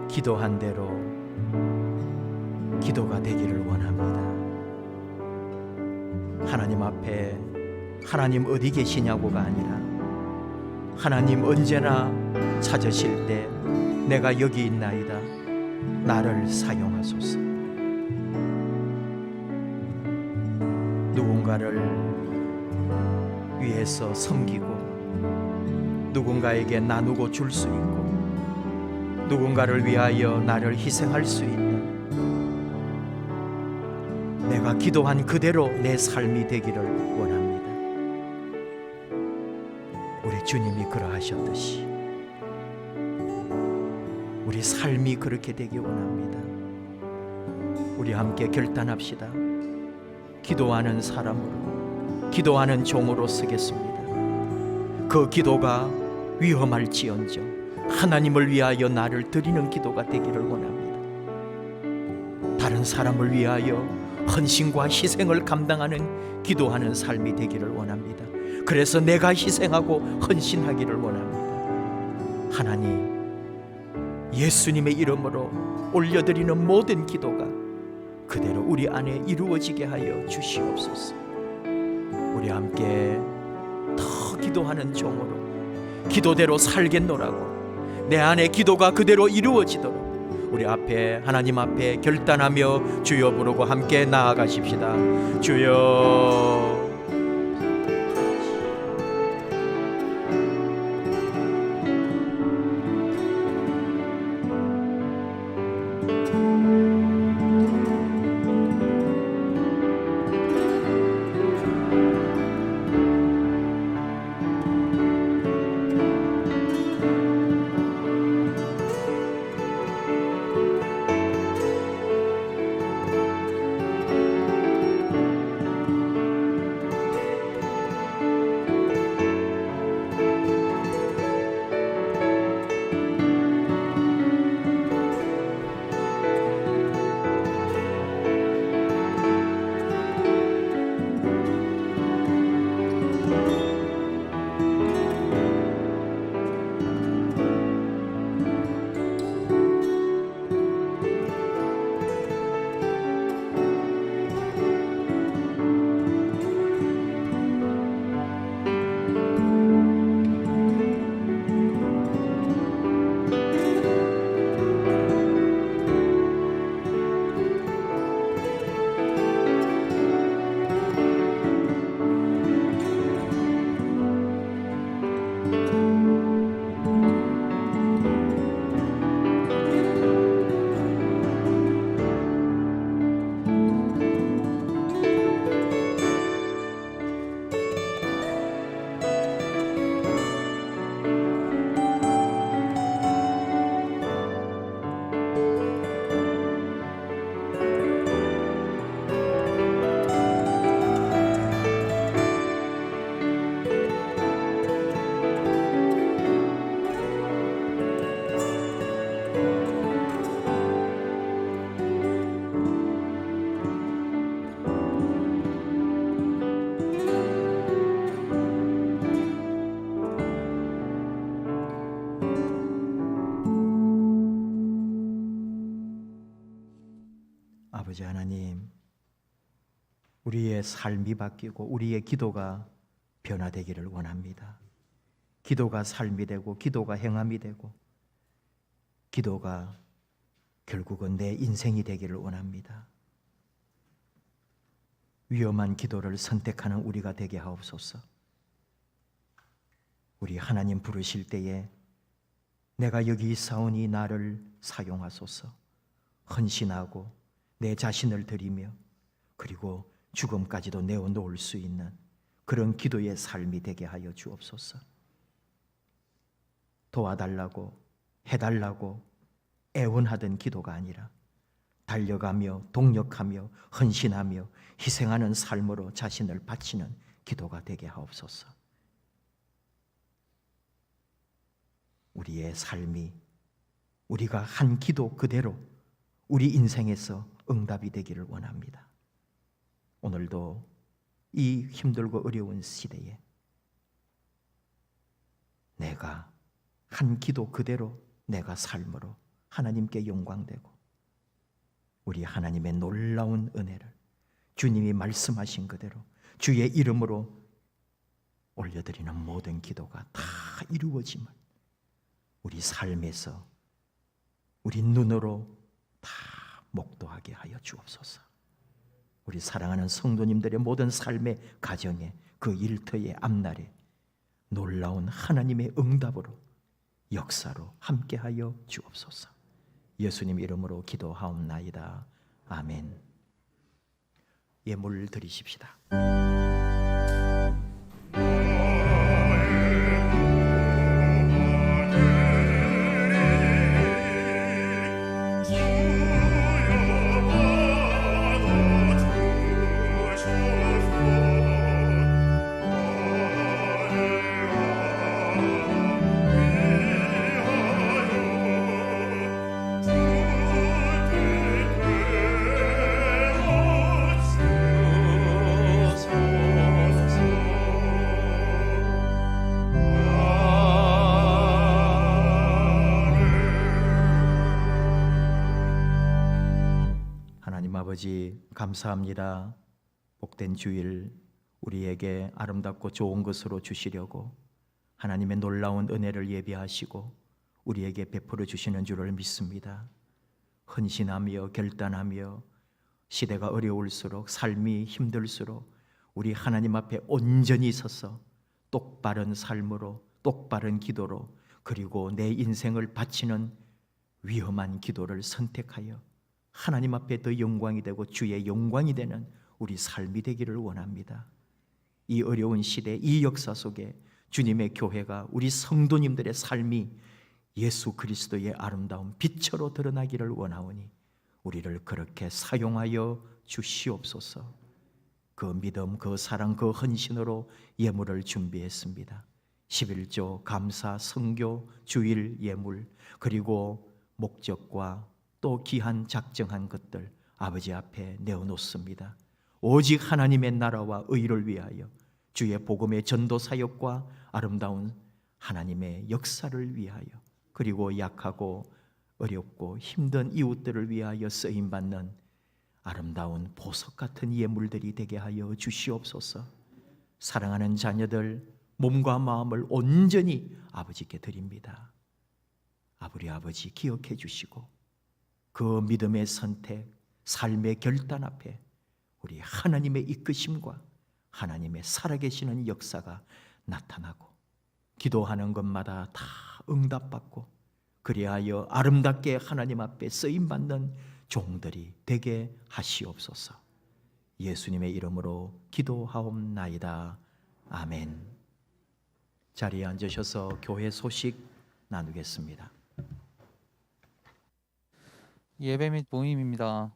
기도한 대로 기도가 되기를 원합니다. 하나님 앞에 하나님 어디 계시냐고가 아니라 하나님 언제나 찾으실 때 내가 여기 있나이다. 나를 사용하소서. 누군가를 위해서 섬기고 누군가에게 나누고 줄 수 있고 누군가를 위하여 나를 희생할 수 있는 내가 기도한 그대로 내 삶이 되기를 원합니다. 우리 주님이 그러하셨듯이 우리 삶이 그렇게 되기 원합니다. 우리 함께 결단합시다. 기도하는 사람으로, 기도하는 종으로 쓰겠습니다. 그 기도가 위험할지언정 하나님을 위하여 나를 드리는 기도가 되기를 원합니다. 다른 사람을 위하여 헌신과 희생을 감당하는 기도하는 삶이 되기를 원합니다. 그래서 내가 희생하고 헌신하기를 원합니다. 하나님, 예수님의 이름으로 올려드리는 모든 기도가 그대로 우리 안에 이루어지게 하여 주시옵소서. 우리 함께 더 기도하는 종으로 기도대로 살겠노라고 내 안에 기도가 그대로 이루어지도록 우리 앞에 하나님 앞에 결단하며 주여 부르고 함께 나아가십시다. 주여. 아버지 하나님, 우리의 삶이 바뀌고 우리의 기도가 변화되기를 원합니다. 기도가 삶이 되고 기도가 행함이 되고 기도가 결국은 내 인생이 되기를 원합니다. 위험한 기도를 선택하는 우리가 되게 하옵소서. 우리 하나님 부르실 때에 내가 여기 있사오니 나를 사용하소서 헌신하고 내 자신을 드리며 그리고 죽음까지도 내어놓을 수 있는 그런 기도의 삶이 되게 하여 주옵소서. 도와달라고 해달라고 애원하던 기도가 아니라 달려가며 동력하며 헌신하며 희생하는 삶으로 자신을 바치는 기도가 되게 하옵소서. 우리의 삶이 우리가 한 기도 그대로 우리 인생에서 응답이 되기를 원합니다. 오늘도 이 힘들고 어려운 시대에 내가 한 기도 그대로 내가 삶으로 하나님께 영광되고 우리 하나님의 놀라운 은혜를 주님이 말씀하신 그대로 주의 이름으로 올려드리는 모든 기도가 다 이루어짐을 우리 삶에서 우리 눈으로 다 목도하게 하여 주옵소서. 우리 사랑하는 성도님들의 모든 삶의 가정에 그 일터의 앞날에 놀라운 하나님의 응답으로 역사로 함께하여 주옵소서. 예수님 이름으로 기도하옵나이다. 아멘. 예물 드리십시다. 하나님 아버지 감사합니다. 복된 주일 우리에게 아름답고 좋은 것으로 주시려고 하나님의 놀라운 은혜를 예비하시고 우리에게 베풀어 주시는 줄을 믿습니다. 헌신하며 결단하며 시대가 어려울수록 삶이 힘들수록 우리 하나님 앞에 온전히 서서 똑바른 삶으로 똑바른 기도로 그리고 내 인생을 바치는 위험한 기도를 선택하여 하나님 앞에 더 영광이 되고 주의 영광이 되는 우리 삶이 되기를 원합니다. 이 어려운 시대, 이 역사 속에 주님의 교회가 우리 성도님들의 삶이 예수 그리스도의 아름다운 빛으로 드러나기를 원하오니 우리를 그렇게 사용하여 주시옵소서. 그 믿음, 그 사랑, 그 헌신으로 예물을 준비했습니다. 11조, 감사, 성교, 주일 예물, 그리고 목적과 또 귀한 작정한 것들 아버지 앞에 내어놓습니다. 오직 하나님의 나라와 의를 위하여 주의 복음의 전도 사역과 아름다운 하나님의 역사를 위하여 그리고 약하고 어렵고 힘든 이웃들을 위하여 쓰임받는 아름다운 보석 같은 예물들이 되게 하여 주시옵소서. 사랑하는 자녀들 몸과 마음을 온전히 아버지께 드립니다. 우리 아버지 기억해 주시고 그 믿음의 선택, 삶의 결단 앞에 우리 하나님의 이끄심과 하나님의 살아계시는 역사가 나타나고 기도하는 것마다 다 응답받고 그리하여 아름답게 하나님 앞에 쓰임받는 종들이 되게 하시옵소서. 예수님의 이름으로 기도하옵나이다. 아멘. 자리에 앉으셔서 교회 소식 나누겠습니다. 예배 및 모임입니다.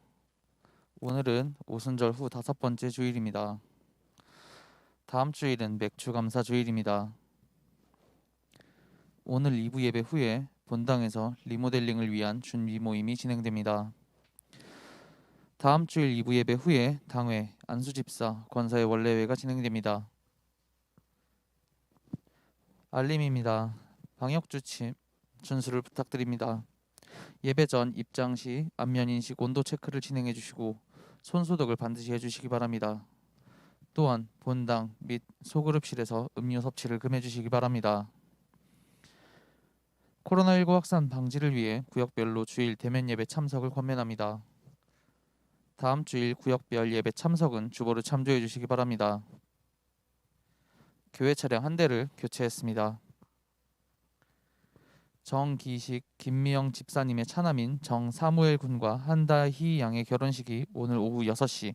오늘은 오순절 후 5번째 주일입니다. 다음 주일은 맥주 감사 주일입니다. 오늘 2부 예배 후에 본당에서 리모델링을 위한 준비 모임이 진행됩니다. 다음 주일 2부 예배 후에 당회, 안수집사, 권사의 원래회가 진행됩니다. 알림입니다. 방역주침 준수를 부탁드립니다. 예배 전 입장 시 안면 인식 온도 체크를 진행해 주시고 손소독을 반드시 해주시기 바랍니다. 또한 본당 및 소그룹실에서 음료 섭취를 금해 주시기 바랍니다. 코로나19 확산 방지를 위해 구역별로 주일 대면 예배 참석을 권면합니다. 다음 주일 구역별 예배 참석은 주보를 참조해 주시기 바랍니다. 교회 차량 1대를 교체했습니다. 정기식 김미영 집사님의 차남인 정사무엘 군과 한다희 양의 결혼식이 오늘 오후 6시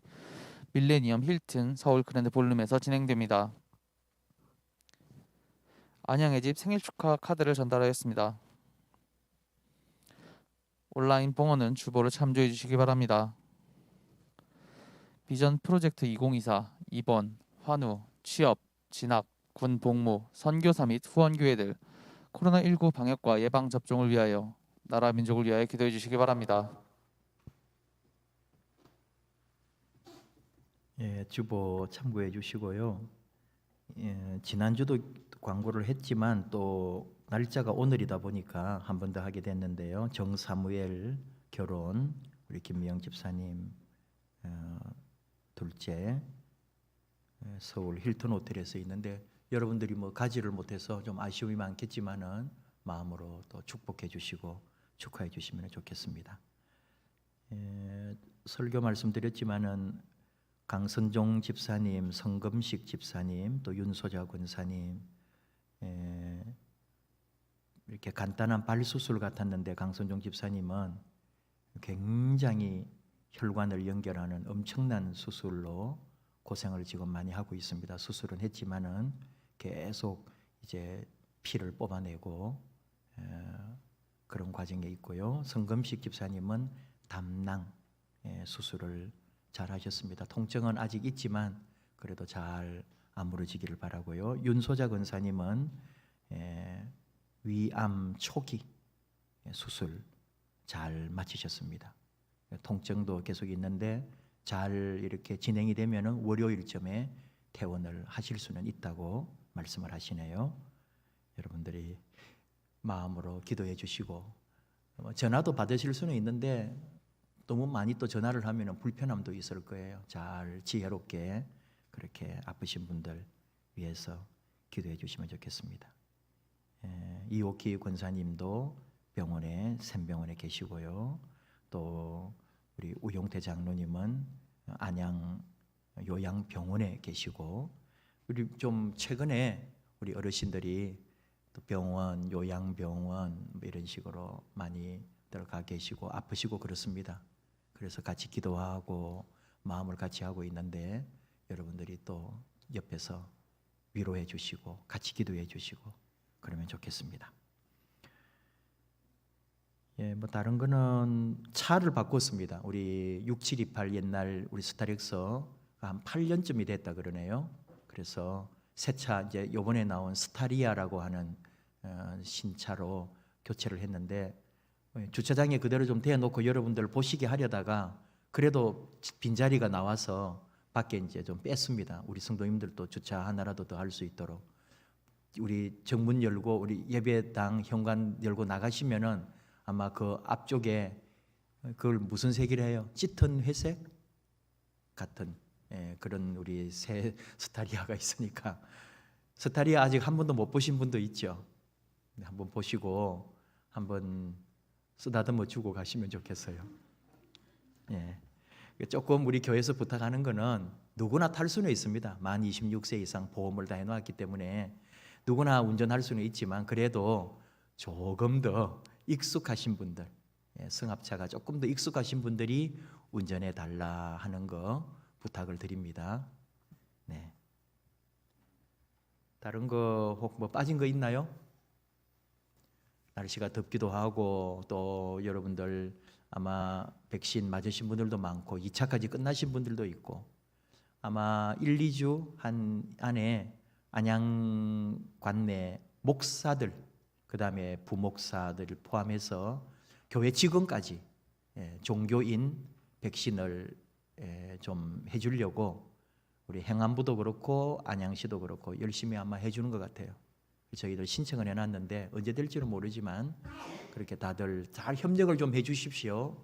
밀레니엄 힐튼 서울 그랜드 볼룸에서 진행됩니다. 안양의 집 생일 축하 카드를 전달하였습니다. 온라인 봉헌은 주보를 참조해 주시기 바랍니다. 비전 프로젝트 2024 입원, 환우, 취업, 진학, 군 복무, 선교사 및 후원교회들 코로나19 방역과 예방접종을 위하여 나라 민족을 위하여 기도해 주시기 바랍니다. 주보 참고해 주시고요. 지난주도 광고를 했지만 또 날짜가 오늘이다 보니까 한 번 더 하게 됐는데요. 정사무엘 결혼, 우리 김미영 집사님 둘째, 서울 힐튼 호텔에서 있는데 여러분들이 뭐 가지를 못해서 좀 아쉬움이 많겠지만은 마음으로 또 축복해 주시고 축하해 주시면 좋겠습니다. 설교 말씀드렸지만은 강선종 집사님, 성금식 집사님, 또 윤소자 권사님, 이렇게 간단한 발 수술 같았는데 강선종 집사님은 굉장히 혈관을 연결하는 엄청난 수술로 고생을 지금 많이 하고 있습니다. 수술은 했지만은 계속 이제 피를 뽑아내고 그런 과정에 있고요. 성금식 집사님은 담낭 수술을 잘 하셨습니다. 통증은 아직 있지만 그래도 잘 아물어지기를 바라고요. 윤소자 권사님은 위암 초기 수술 잘 마치셨습니다. 통증도 계속 있는데 잘 이렇게 진행이 되면은 월요일쯤에 퇴원을 하실 수는 있다고 말씀을 하시네요. 여러분들이 마음으로 기도해 주시고 전화도 받으실 수는 있는데 너무 많이 또 전화를 하면 불편함도 있을 거예요. 잘 지혜롭게 그렇게 아프신 분들 위해서 기도해 주시면 좋겠습니다. 이옥희 권사님도 병원에 샘병원에 계시고요. 또 우리 우용태 장로님은 안양 요양병원에 계시고 우리 좀 최근에 우리 어르신들이 또 병원, 요양병원 뭐 이런 식으로 많이 들어가 계시고 아프시고 그렇습니다. 그래서 같이 기도하고 마음을 같이 하고 있는데 여러분들이 또 옆에서 위로해 주시고 같이 기도해 주시고 그러면 좋겠습니다. 뭐 다른 거는 차를 바꿨습니다. 우리 6728 옛날 우리 스타렉스가 한 8년쯤이 됐다 그러네요. 그래서 새 차 이제 요번에 나온 스타리아라고 하는 신차로 교체를 했는데 주차장에 그대로 좀 대놓고 여러분들 보시게 하려다가 그래도 빈자리가 나와서 밖에 이제 좀 뺐습니다. 우리 성도님들도 주차 하나라도 더 할 수 있도록. 우리 정문 열고 우리 예배당 현관 열고 나가시면은 아마 그 앞쪽에 그걸 무슨 색이라 해요? 짙은 회색 같은 그런 우리 새 스타리아가 있으니까 스타리아 아직 한 번도 못 보신 분도 있죠. 한번 보시고 한번 쓰다듬어 주고 가시면 좋겠어요. 조금 우리 교회에서 부탁하는 거는 누구나 탈 수는 있습니다. 만 26세 이상 보험을 다 해놓았기 때문에 누구나 운전할 수는 있지만 그래도 조금 더 익숙하신 분들, 승합차가 조금 더 익숙하신 분들이 운전해 달라 하는 거 부탁을 드립니다. 네. 다른 거 혹 뭐 빠진 거 있나요? 날씨가 덥기도 하고 또 여러분들 아마 백신 맞으신 분들도 많고 2차까지 끝나신 분들도 있고 아마 1, 2주 안에 안양 관내 목사들 그다음에 부목사들을 포함해서 교회 직원까지 종교인 백신을 좀 해주려고 우리 행안부도 그렇고 안양시도 그렇고 열심히 아마 해주는 것 같아요. 저희들 신청을 해놨는데 언제 될지는 모르지만 그렇게 다들 잘 협력을 좀 해주십시오.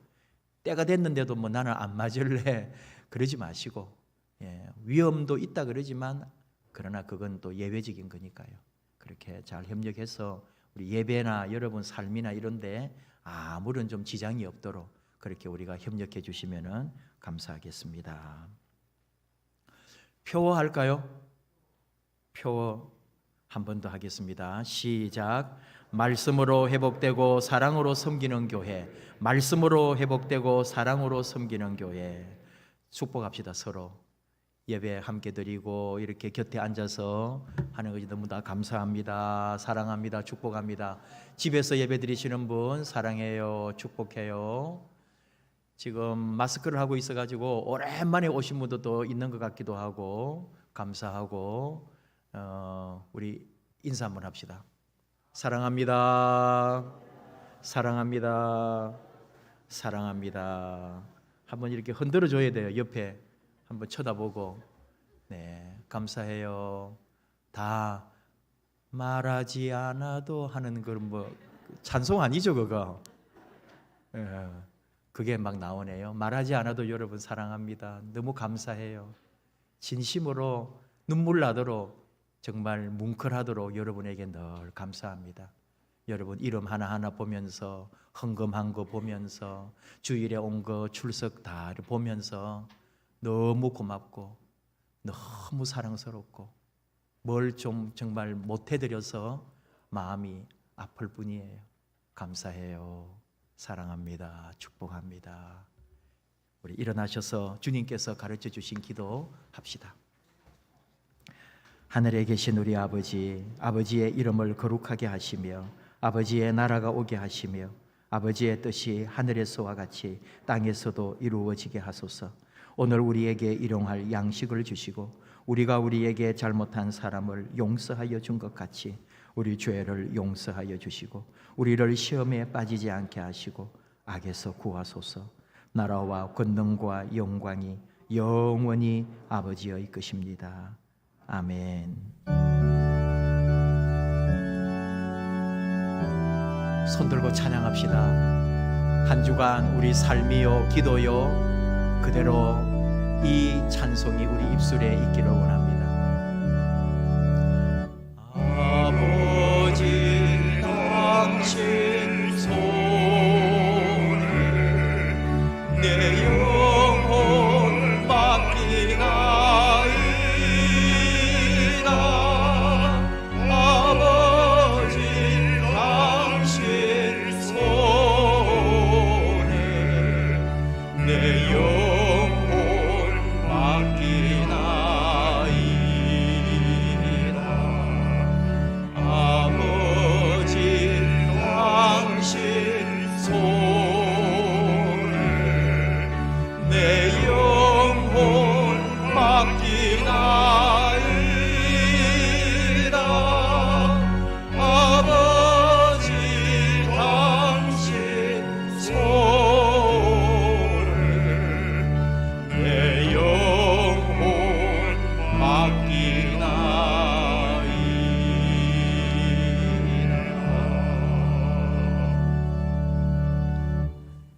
때가 됐는데도 뭐 나는 안 맞을래 그러지 마시고 위험도 있다 그러지만 그러나 그건 또 예외적인 거니까요. 그렇게 잘 협력해서 우리 예배나 여러분 삶이나 이런데 아무런 좀 지장이 없도록 그렇게 우리가 협력해 주시면은 감사하겠습니다. 표어 할까요? 표어 한 번 더 하겠습니다. 시작. 말씀으로 회복되고 사랑으로 섬기는 교회. 말씀으로 회복되고 사랑으로 섬기는 교회. 축복합시다. 서로 예배 함께 드리고 이렇게 곁에 앉아서 하는 것이 너무 다 감사합니다. 사랑합니다. 축복합니다. 집에서 예배 드리시는 분 사랑해요. 축복해요. 지금 마스크를 하고 있어가지고 오랜만에 오신 분도 또 있는 것 같기도 하고 감사하고 우리 인사 한번 합시다. 사랑합니다. 사랑합니다. 사랑합니다. 한번 이렇게 흔들어 줘야 돼요. 옆에 한번 쳐다보고 감사해요. 다 말하지 않아도 하는 그런 뭐 찬송 아니죠 그거? 예, 그게 막 나오네요. 말하지 않아도 여러분 사랑합니다. 너무 감사해요. 진심으로 눈물 나도록 정말 뭉클하도록 여러분에게 늘 감사합니다. 여러분 이름 하나하나 보면서 헌금한 거 보면서 주일에 온 거 출석 다 보면서 너무 고맙고 너무 사랑스럽고 뭘 좀 정말 못해드려서 마음이 아플 뿐이에요. 감사해요. 사랑합니다. 축복합니다. 우리 일어나셔서 주님께서 가르쳐 주신 기도 합시다. 하늘에 계신 우리 아버지, 아버지의 이름을 거룩하게 하시며 아버지의 나라가 오게 하시며 아버지의 뜻이 하늘에서와 같이 땅에서도 이루어지게 하소서. 오늘 우리에게 일용할 양식을 주시고 우리가 우리에게 잘못한 사람을 용서하여 준 것 같이 우리 죄를 용서하여 주시고 우리를 시험에 빠지지 않게 하시고 악에서 구하소서. 나라와 권능과 영광이 영원히 아버지의 것입니다. 아멘. 손 들고 찬양합시다. 한 주간 우리 삶이요 기도요 그대로 이 찬송이 우리 입술에 있기를 원합니다. 아버지 당신 손에 내 영혼 맡기나이다. 아버지 당신 손에 내 영혼 맡기나이다. 아버지 당신 손에 내 영혼 맡기나이다. 아버지 당신 손에 내 영혼 맡기나이다.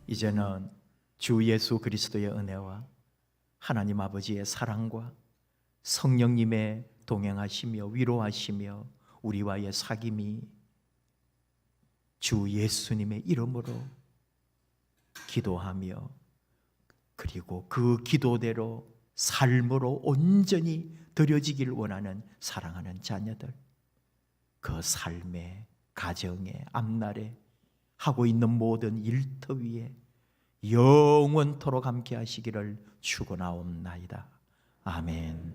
이제는 주 예수 그리스도의 은혜와 하나님 아버지의 사랑과 성령님의 동행하시며 위로하시며 우리와의 사귐이 주 예수님의 이름으로 기도하며 그리고 그 기도대로 삶으로 온전히 드려지길 원하는 사랑하는 자녀들, 그 삶의 가정의 앞날에 하고 있는 모든 일터 위에 영원토록 함께 하시기를 축원하옵나이다. 아멘.